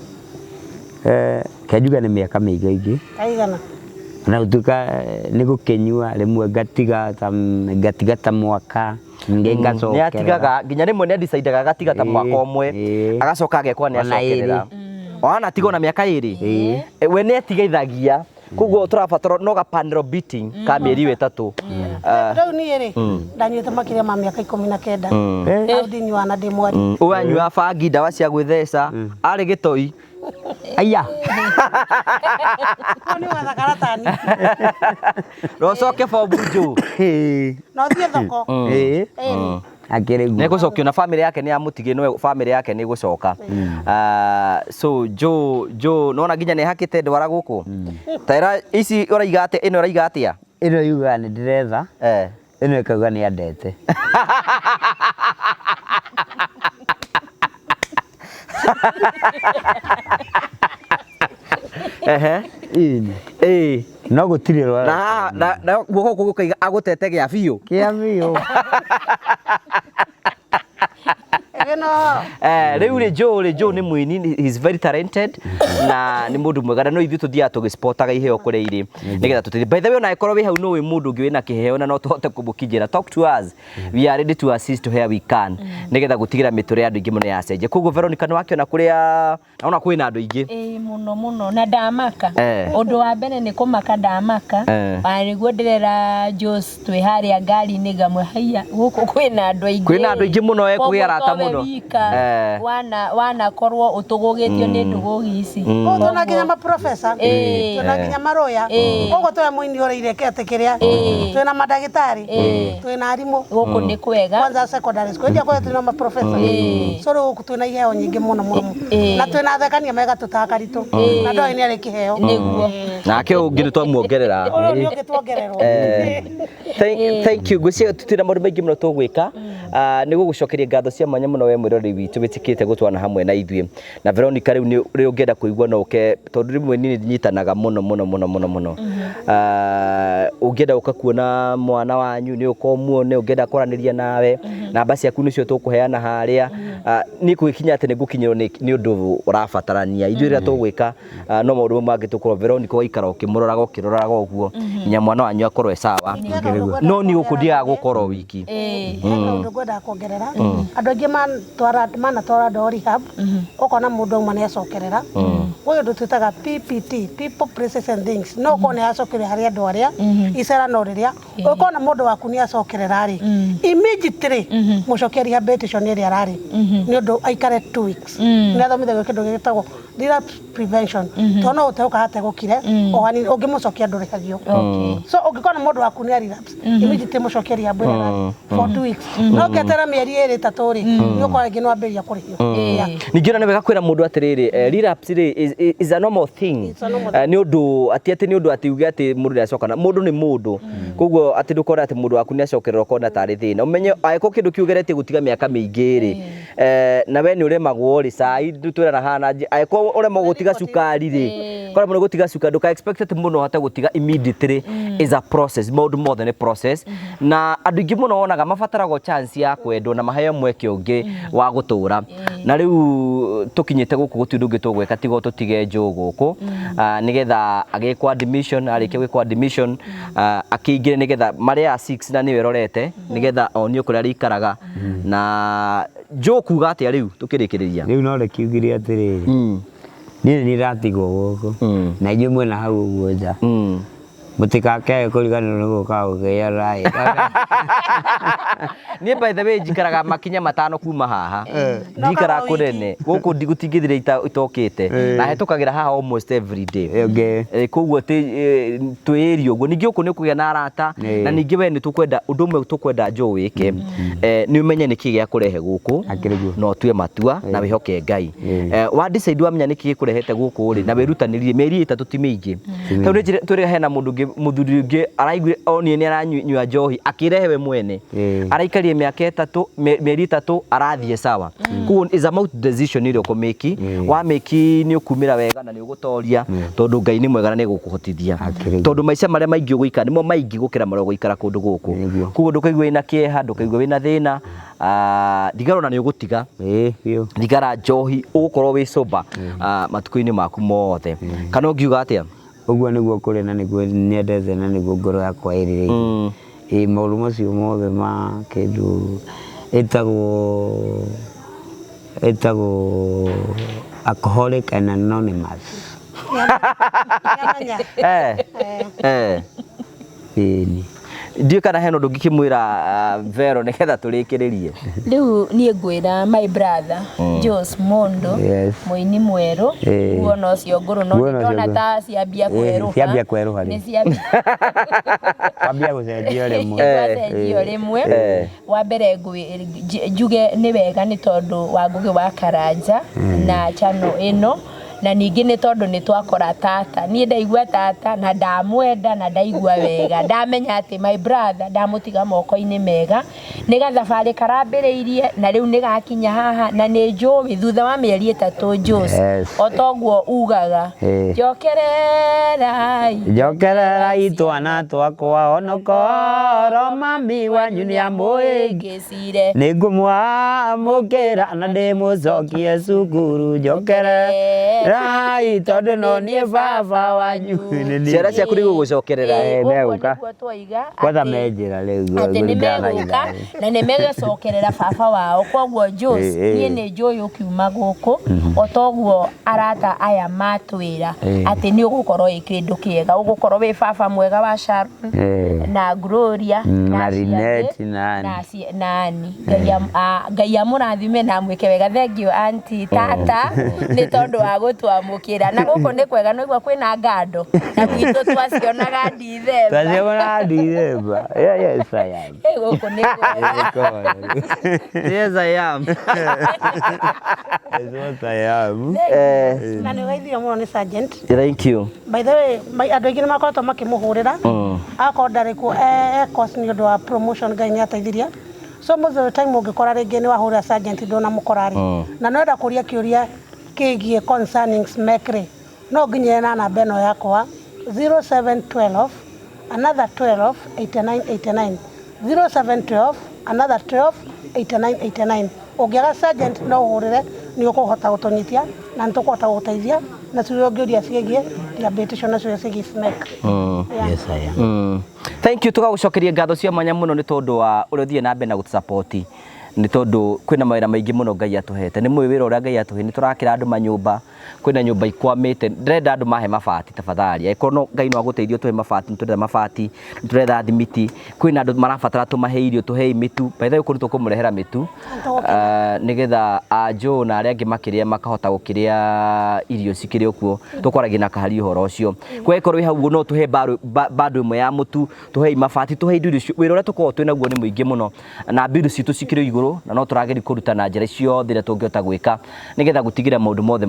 kenjuga nĩ mĩaka mĩingaingĩ kaigana na gũtuĩka nĩ gũkĩnyua rĩmwe ngatiga ta mwaka nĩ atigaga nginya rĩmwe nĩ andicidaga agatiga ta mwaka ũmwe agacoka agekwa nĩ acokerera ona tiga na mĩaka ĩrĩ we nĩ atigaithagia koguo tũrabatara no gapanel beating ka mĩeri ĩtatũ rĩu niĩ rĩ ndanyuĩte makĩria ma mĩaka 19 au ndinyua na ndĩ mwari ũranyua bangi ndawa cia gwĩtheca arĩ gĩtoi aya nĩ watha karatani rocoke bombunju no thiĩ thoko akĩrĩ guo nĩ gũcokio na family yake nĩ amũtigĩ no family yake nĩ gũcoka so jo nona nginya nĩ hakĩte ndwara gũkũ taira ici ũraiga atĩa ĩno ũraiga atĩa ĩno yuga nĩ ndĩretha ĩno ĩkauga nĩ andete no gutire rwara na guoko gukaiga agutete gya biu kia biu riu ri Joe ni mwini, he's very talented na ni mundu mwega no ithu tuthia tugisportaga iheo kure iri nigetha tutethi. By the way, ona ikorwo wi hau no wi mundu ngi wina kiheo na no tuhote kubukinjira, talk to us, we are ready to assist where we can nigetha gutigira miture andu ingi muno yacenje. Koguo Veronica ni wakiona kuria naona kwina andu ingi muno na ndamaka undu wa mbere ni kumaka ndamaka ariguo ndirera Jos twi haria ngari ni gamwe haiya guku kwina andu ingi muno kwira ta muno wana korwo utugugitio ni ndugugi ici tuna kinya ma professor tuna kinya maroya kogo twa muini ore irekete kiria tuna madagitari tuna arimu guku ni kwega kwanza secondary school ndia kwa tuna ma professor so guku tuna iheo nyingi muno na tuna thekania mega tutakaritu na ndoi ni ari kiheo niguo nake ungi twamuongerera ni ugitwongererwo thank you gucia tutira maundu maingi muno tugwika ni gugucokeria ngatho cia mwanya muno we mwirori witu bitikite gutwana hamwe na ithuĩ na Veronica riu ni uri ungienda kuigua no ke tondu rimwe ni nyitanaga muno ungienda ukakuona mwana wanyu ni ukomuone ungienda kwaraniria nawe namba ciaku nicio tukuheana haria ni kuikinya ati ni gukinyirwo ni undu urabatarania ithuĩ ria tugwika no maundu mangi tukorwo Veronica waikara ukiroraga uguo nya mwana wanyu akorwo sawa no ni ukundia gukorwo wiki undu gwenda kuongerera andu angi mana twara ndo rehab ukona mundu umwe ni acokerera uyu ndu twitaga PPT, people places and things no kone acokerera haria andu aria icera no riria ukona mundu waku ni acokerera ri immediately mucokia rehabilitation ni ria rari ni undu aikare 2 weeks ni athomithagio kindu gitagwo relapse prevention tono uteuka hate gukire ogani ungimucokia ndurihagio so ungikona mundu waku ni relapse immediately mucokia rehab for 2 weeks no ketera mieri 3 ri ni ukora ngino amberia kurihio ningiona ni wega kwira mundu atiriri relapse is a normal thing ni undu ati ni undu ati uge ati mundu acokana mundu ni mundu koguo ati ndukora ati mundu waku ni acokerera kona tari thina umenye aiko kindu kiugeretie gutiga miaka miingi ri na we ni uremagwo ri sai ndutwira hana aiko uremagwo gutiga cukari ri kora mundu gutiga cukari nduka expected mundu hata gutiga immediately is a process more than a process na andu ingi muno wonaga mabatarago chance ya kwendo na maheo mweke ungi wa gutura na riu tukinyite guku gutindu ungi tugweka tigo tutige njuguku nigetha agikwa admission arike gwikwa admission akingire nigetha maria 6 na niwe rorete nigetha onio kuria rikaraga na njukuga atia riu tukirikiriria riu no rekiugire atiriri ni ratigwo guku na inyu mwena hau uguo nja mutikake kuriganirwo ni guka ugeya rai ni by the way njikaraga makinya 5 kuma haha njikara kunene guku ndigutingithire itokite na hetukagira haha almost every day koguo twiri uguo ningi uku ni kugia na arata na ningi we ni tukwenda undu mwe tukwenda njo wike ni umenye niki gia kurehe guku no tue matua na wihoke Ngai wa decide wamenya niki gikurehete guku ri na wirutanirie mieri 3 ti mingi tondu turi hena mundu muthuri ungi araigwire oni ni aranywa njohi akirehe we mwene araikarie miaka 3 mieri 3 arathie sawa kuo is about decision ile ukomeki wa meki ni ukumira wega na ni ugutoria tondu Ngai ni mwega na ni gukuhotithia tondu maica maria maingi uguikara nimo maingi gukira maria uguikara kundu guku kuo ndukaigwe ina kieha ndukaigwe wina thina ndigarona ni ugutiga biu ndigara njohi ugukorwo wi soba matuko-ini maku mothe kana ungiuga atia uguo niguo kuri na niguo niendete na niguo ngoro yakwa iri maundu macio mothe ma kindu etagwo alcoholic and anonymous ndio kana heno ndungikimwira Vero niketha turikiririe riu nie ngwira my brother Jos Mondo muini mweru uona ucio nguru no ndona ta ciambia kweruha ni ciambia gucenjio rimwe wa mbere njuge ni wega ni tondu wa Ngugi wa Karanja na channel ino na ningĩ nĩ tondũ nĩ twakora tata niĩ ndaigua tata na ndamwenda na ndaigua wega ndamenya atĩ my brother ndamũtiga moko-inĩ mega nĩ gathabarĩ karambĩrĩirie na rĩu nĩ gakinya haha na nĩ njũĩ thutha wa mĩeri 3 Jose o toguo ugaga njokererai twana twakwa onokoro mami wanyu nĩ amũĩngĩcire nĩ ngũmwamũkĩra na ndĩmũcokie cukuru njokererai tondũ no niĩ baba wanyu ciana ciaku nĩ gũgũcokerera megũka kwatha menjĩra rĩu atĩ nĩ megũka na nĩ megũcokerera baba wao koguo Jose niĩ nĩ njũĩ ũkiuma gũkũ o toguo arata aya matwĩra atĩ nĩ ũgũkorwo ĩ kĩndũ kĩega ũgũkorwo wĩ baba mwega wa Sharon na Gloria na Rinette na Ani Ngai amũrathime na mwĩke wega thengiũ auntie tata nĩ tondũ wa gũtwamũkĩra na gũkũ nĩ kwega no igua kwĩna ngando na gwitũ twacionaga Ndithemba yes I am gũkũ nĩ kwega yes I am what I am na nĩ ũgeithio mũno nĩ Sergeant. Thank you. By the way, andũ aingĩ nĩ makoretwo makĩmũhũrĩra akorwo ndarĩ kuo course nĩ ũndũ wa promotion Ngai nĩ ateithirie. So most of the time ũngĩkora rĩngĩ nĩ wahũrĩra Sergeant ndũnamũkorarĩ na no enda kũria kĩũria kĩgiĩ concerning SMEC no nginya na namba ĩno yakwa 0712 another 12 8989 0712 another 12 8989 ũngĩaga Sergeant no ũhũrĩre nĩ ũkũhota gũtũnyitia na nĩ tũkũhota gũgũteithia na ciũria ũngĩũria ciĩgiĩ diabetes na ciũria ciĩgiĩ SMEC. Yes I am. Thank you tũgagũcokeria ngatho cia mwanya mũno nĩ tondũ wa ũrĩa ũthiĩ na mbere na gũtũsupport nĩ tondũ kwĩna mawĩra maingĩ mũno Ngai atũhete nĩ mũĩ wĩra ũrĩa Ngai atũhe nĩ tũrakĩra andũ manyũmba kwĩna nyũmba ikwamĩte ndĩrenda andũ mahe mabati tafadhali angĩkorwo Ngai no agũteithie tũhe mabati nĩ tũretha mabati nĩ tũretha thimiti kwĩna andũ marabatara tũmahe irio tũhe mĩtu by the way kũrĩ tũkũmũrehera mĩtu nĩgetha Joe na arĩa angĩ makĩrĩa makahota gũkĩrĩa irio cikĩrĩ okuo tũkwaragia na kahari ũhoro ũcio kwĩkorwo wĩ hau no tũhe bado ĩmwe ya mũtu tũhe mabati tũhe indo icio wĩra ũrĩa tũkoragwo twĩ naguo nĩ mũingĩ mũno na mbirũ citũ cikĩrĩ igũrũ na no tũrageria kũruta na njĩra ciothe iria tũngĩhota gwĩka nĩgetha gũtigĩra maũndũ mothe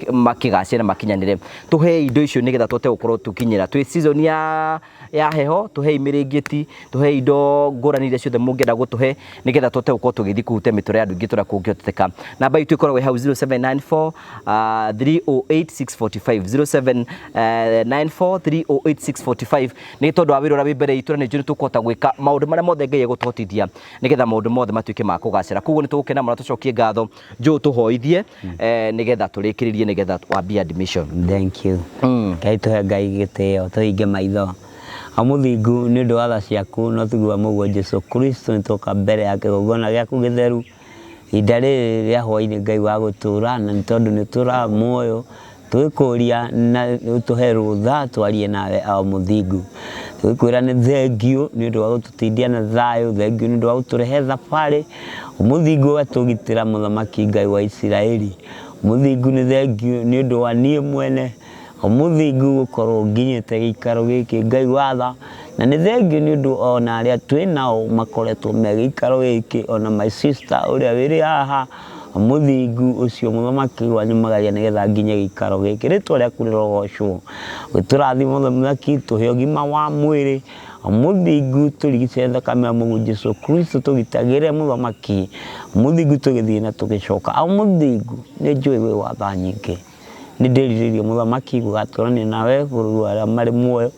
makĩgacĩra makinyanĩre tũhe indo icio nĩgetha tũhote gũkorwo tũkinyĩra twĩ season ya heho tũhe imĩrĩngĩti tũhe indo ngũrani iria ciothe mũngĩenda gũtũhe nĩgetha tũhote gũkorwo tũgĩthiĩ kũhutia mĩtũrĩre ya andũ ingĩ tũrĩa kũngĩhoteka namba itũ ĩkoragwo hau 0794 308 645 0794 308 645 nĩ tondũ wa wĩra ũrĩa wĩ mbere itũ na nĩ njũĩ tũkũhota gwĩka maũndũ marĩa mothe Ngai egũtũhotithia nĩgetha maũndũ mothe matuĩke ma kũgacĩra koguo nĩ tũgũkena mũno tũcokie ngatho Joe tũhoithie nĩgetha tũrĩkĩrĩrie nĩgetha wambie admission. Thank you. Ngai tũhe Ngai gĩtĩo tũhinge maitho amũthingu nĩ ũndũ wa tha ciaku no tiguo mũguo Jesu Kristo nĩ tũka mbere ya kĩgongona gĩaku gĩtheru ihinda rĩrĩ rĩa hwaĩ-inĩ Ngai wa gũtũra na nĩ tondũ nĩ tũra muoyo twĩkũria na tũhe rũtha twarie nawe o mũthingu twĩkwĩra nĩ thengiũ nĩ ũndũ wa gũtũteithia na thayũ thengiũ nĩ ũndũ wa gũtũrehe thabarĩ mũthingu watũgitĩra mũthamaki Ngai wa Isiraeli mũthingu nĩ thengiũ nĩ ũndũ wa niĩ mwene mũthingu gũkorwo nginyĩte gĩikaro gĩkĩ Ngai wa tha na nĩ thengiũ nĩ ũndũ ona arĩa twĩ nao makoretwo me gĩikaro gĩkĩ ona my sister ũrĩa wĩrĩ haha mũthingu ũcio mũthamaki wanyu magaria nĩgetha nginye gĩikaro gĩkĩ rĩtwa rĩaku rĩrogocwo tũrathima mũthamaki tũhe ũgima wa mwĩrĩ mũthingu tũrigice thakame ya mũguo Jesu Kristo tũgitagĩre mũthamaki mũthingu tũgĩthiĩ na tũgĩcoka mũthingu nĩ njũĩ wĩ wa tha nyingĩ nĩ ndĩrirĩrie mũthamaki gũgatũrania nawe bũrũri wa arĩa marĩ muoyo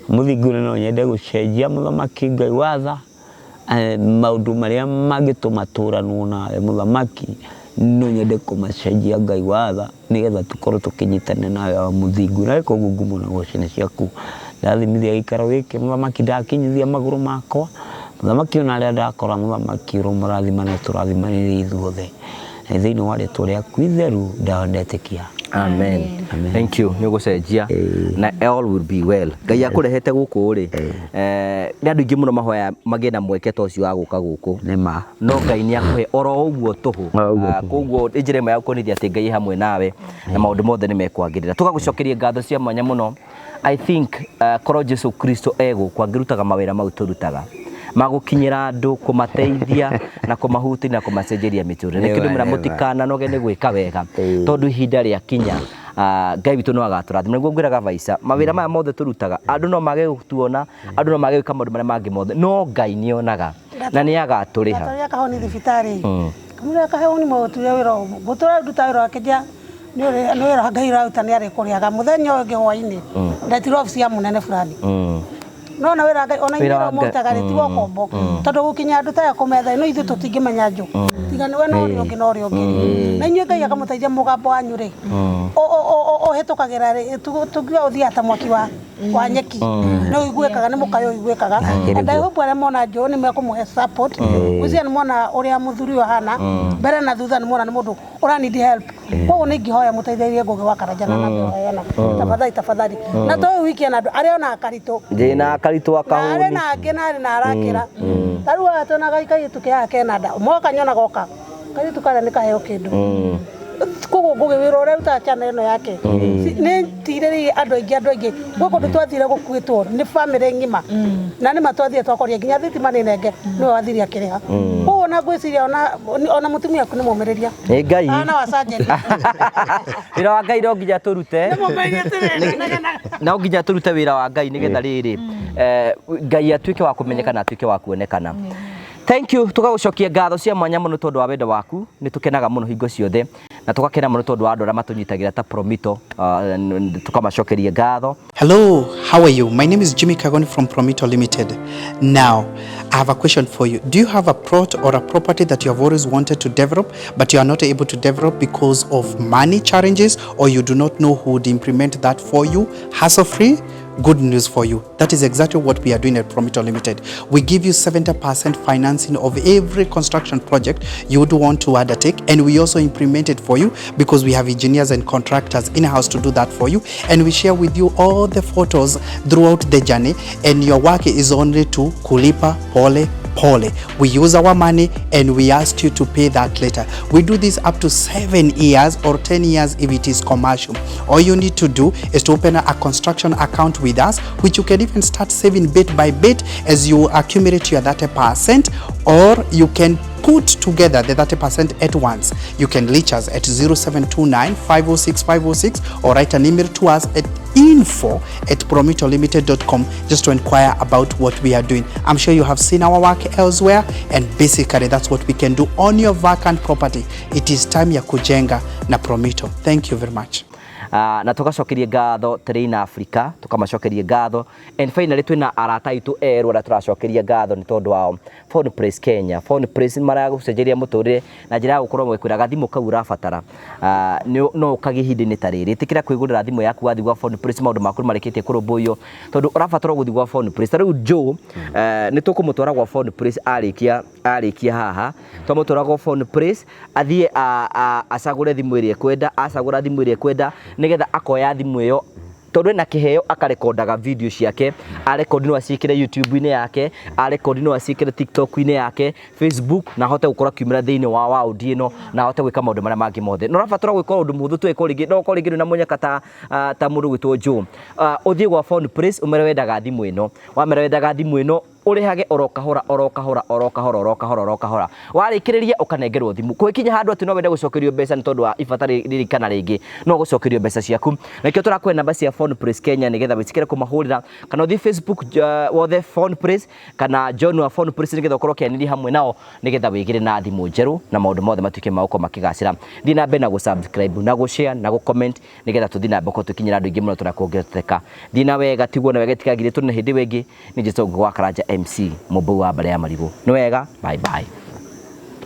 mũthingu no nyende gũcenjia mũthamaki Ngai wa tha maũndũ marĩa mangĩtũma tũranwo nawe mũthamaki no nyende kũmacenjia Ngai wa tha nĩgetha tũkorwo tũkĩnyitana nawe mũthingu na rĩko ngumo na gũcine ciaku ndathimithia gĩikaro gĩkĩ mũthamaki ndakinyithia magũrũ makwa mũthamaki ona arĩa ndakora mũthamaki ũrũmũrathima na tũrathimanĩre ithuothe thĩinĩ wa rĩtwa rĩaku itheru ndandetĩkia. Amen. Thank you. Nĩ ũgũcenjia na all will be well. Ngai akũrehete gũkũ rĩ nĩ andũ aingĩ mũno mahoya magĩe na mweke ta ũcio wa gũka gũkũ nĩma no Ngai nĩ akũhe oro ũguo tũhũ koguo njĩra ĩmwe ya gũkuonithia atĩ Ngai hamwe nawe na maũndũ mothe nĩ mekwagĩrĩra tũgagũcokeria ngatho cia mwanya mũno. I think korwo Jesu Kristo egũkũ angĩrutaga mawĩra mau tũrutaga magũkinyĩra andũ kũmateithia na kũmahutia na kũmacenjeria mĩtũrĩre nĩkĩo ndĩmwĩra mũtikananoge nĩ gwĩka wega tondũ ihinda rĩa kinya Ngai witũ no agatũrathima nĩguo ngwĩraga Vaica mawĩra maya mothe tũrutaga andũ no mage gũtuona andũ no mage gwĩka maũndũ marĩa mangĩ mothe no Ngai nĩonaga na nĩ agatũrĩha Ngatũrĩa kahoni thibitarĩ kamũrĩa kahoni mũtuye wĩra gũtũra nduta wĩra wake ja nĩ wĩra Ngai rauta nĩ arĩkũrĩaga mũthenya ũngĩ hwainĩ ndetirwo obici ya mũnene fulani no na wĩra Ngai ona wĩra mũtaga rĩtigwo kombo tondũ gũkinya andũ taya kũmetha no ithuĩ tũtingĩmenya njũ tiga nĩwe no ũrĩa ũngĩ no ũrĩa ũngĩ na inyuĩ Ngai akamũteithia mũgambo wanyu rĩ ũhĩtũkagĩra rĩ tũngiuga ũthiaga ta mwaki wa nyeki no iguĩkaga nĩ mũkayo iguĩkaga and I hope arĩa mona njũ nĩ mekũmũhe support gwĩcia nĩ mona ũrĩa mũthuri ũyũ hana mbere na thutha nĩ mona nĩ mũndũ ũranidi help koguo nĩ ingĩhoya mũteithĩrĩrie Ngũgĩ wa Karanja na nambĩ tafadhali na to wiki na andũ arĩa ona akaritũ ndĩna akaritũ akahũni arĩ na angĩ narĩ na arakĩra tarũ atona Ngai tukĩya Canada moka nyona goka Ngai tukara nĩ kaheo kĩndũ koguo Ngũgĩ wĩra ũrĩa ũrutaga channel ĩno yake nĩ tirĩrĩire andũ aingĩ gũkũ ndĩtwathire gũkuĩtwo nĩ family ng'ima na nĩ matwathire twakoria nginya thitima nĩ nenge nĩ wathiria kĩrĩha koguo na ngwĩciria ona mũtumia aku nĩ mũmĩrĩria nĩ Ngai ana wa sergeant wĩra wa Ngai no nginya tũrute no nginya tũrute wĩra wa Ngai nĩgetha rĩrĩ Ngai atuĩke wa kũmenyeka na atuĩke wa kuonekana. Thank you tugagucokia ngatho cia mwanya mũno tondũ wa wendo waku nĩ tũkenaga mũno hingo ciothe na tũgakena mũno tondũ wa andũ arĩa matũnyitagĩra ta Promito tukamacokeria ngatho. Hello, how are you? My name is Jimmy Kagoni from Promito Limited. Now, I have a question for you. Do you have a plot or a property that you have always wanted to develop, but you are not able to develop because of money challenges, or you do not know who would implement that for you, hassle-free? Good news for you. That is exactly what we are doing at Promito Limited. We give you 70% financing of every construction project you would want to undertake, and we also implement it for you because we have engineers and contractors in-house to do that for you, and we share with you all the photos throughout the journey, and your work is only to kulipa pole pole. We use our money and we ask you to pay that later. We do this up to 7 years or 10 years if it is commercial. All you need to do is to open a construction account with us, which you can even start saving bit by bit as you accumulate your 30%, or you can put together the 30% at once. You can reach us at 0729 506 506 or write an email to us at info@promitolimited.com just to inquire about what we are doing. I'm sure you have seen our work elsewhere, and basically that's what we can do on your vacant property. It is time ya kujenga na Promito. Thank you very much. Na tugacokeria ngatho Terrain Africa tukamacokeria ngatho, and finally twina arata itu erũ arĩa tũracokeria ngatho nĩ tondũ wao. Phone Praise Kenya, Phone Praise maragũcenjeria mũtũrĩre na njĩra ya gũkorwo mwĩkwĩraga thimũ kau ũrabatara no ũkagĩa ihinda-inĩ ta rĩrĩ. Ĩtĩkĩra kwĩgũrĩra thimũ yaku wathiĩ gwa Phone Praise, maũndũ maku marĩkĩtie kũrũmbũiyo tondũ ũrabatara gũthiĩ gwa Phone Praise. Ta rĩu Joe nĩ tũkũmũtwara gwa Phone Praise arĩkia haha, twamũtwara gwa Phone Praise athiĩ acagũre thimũ ĩrĩa ekwenda, acagũra thimũ ĩrĩa ekwenda nĩgetha akoya thimũ ĩyo tondũ na kĩheo akarekondaga video ciake, arekondi no aciĩkĩre YouTube-inĩ yake, arekondi no aciĩkĩre TikTok-inĩ yake, Facebook, na ahote gũkorwo akiumĩra thĩinĩ wa audio ĩno na ahote gwĩka maũndũ marĩa mangĩ mothe. No ũrabatara gwĩka ũndũ mũhũthũ twĩka rĩngĩ, no ũkorwo rĩngĩ na mũnyaka ta mũndũ gwĩtwo Joe. Ũthiĩ gwa Phone Praise ũmere wendaga thimũ ĩno, wamere wendaga thimũ ĩno ũrĩhage oro kahora. Warĩkĩrĩria ũkanengerwo thimũ. Kwĩkinya handũ atĩ no wende gũcokerio mbeca nĩ tondũ wa ibata rĩrĩ kana rĩngĩ, no gũcokerio mbeca ciaku. Nakĩo tũrakũhe namba cia Phone Praise Kenya nĩgetha wĩcikĩre kũmahũrĩra, kana ũthiĩ Facebook wothe Phone Praise kana John wa Phone Praise nĩgetha ũkorwo ũkĩanĩria hamwe nao nĩgetha wĩgĩre na thimũ njerũ na maũndũ mothe matuĩke ma gũkorwo makĩgacĩra. Thiĩ na mbere na gũ-subscribe na gũ-share na gũ-comment nĩgetha tũthiĩ na mbere tũkinyĩra andũ aingĩ mũno tũnakuongerereka. Thiĩ na wega, tiguo na wega, tikagire tũne hĩndĩ wengĩ. Nĩ Jesũ Ngũgĩ wa Karanja MC Mũmbũi wa Mbare ya Marigũ. Nĩ wega, bye bye.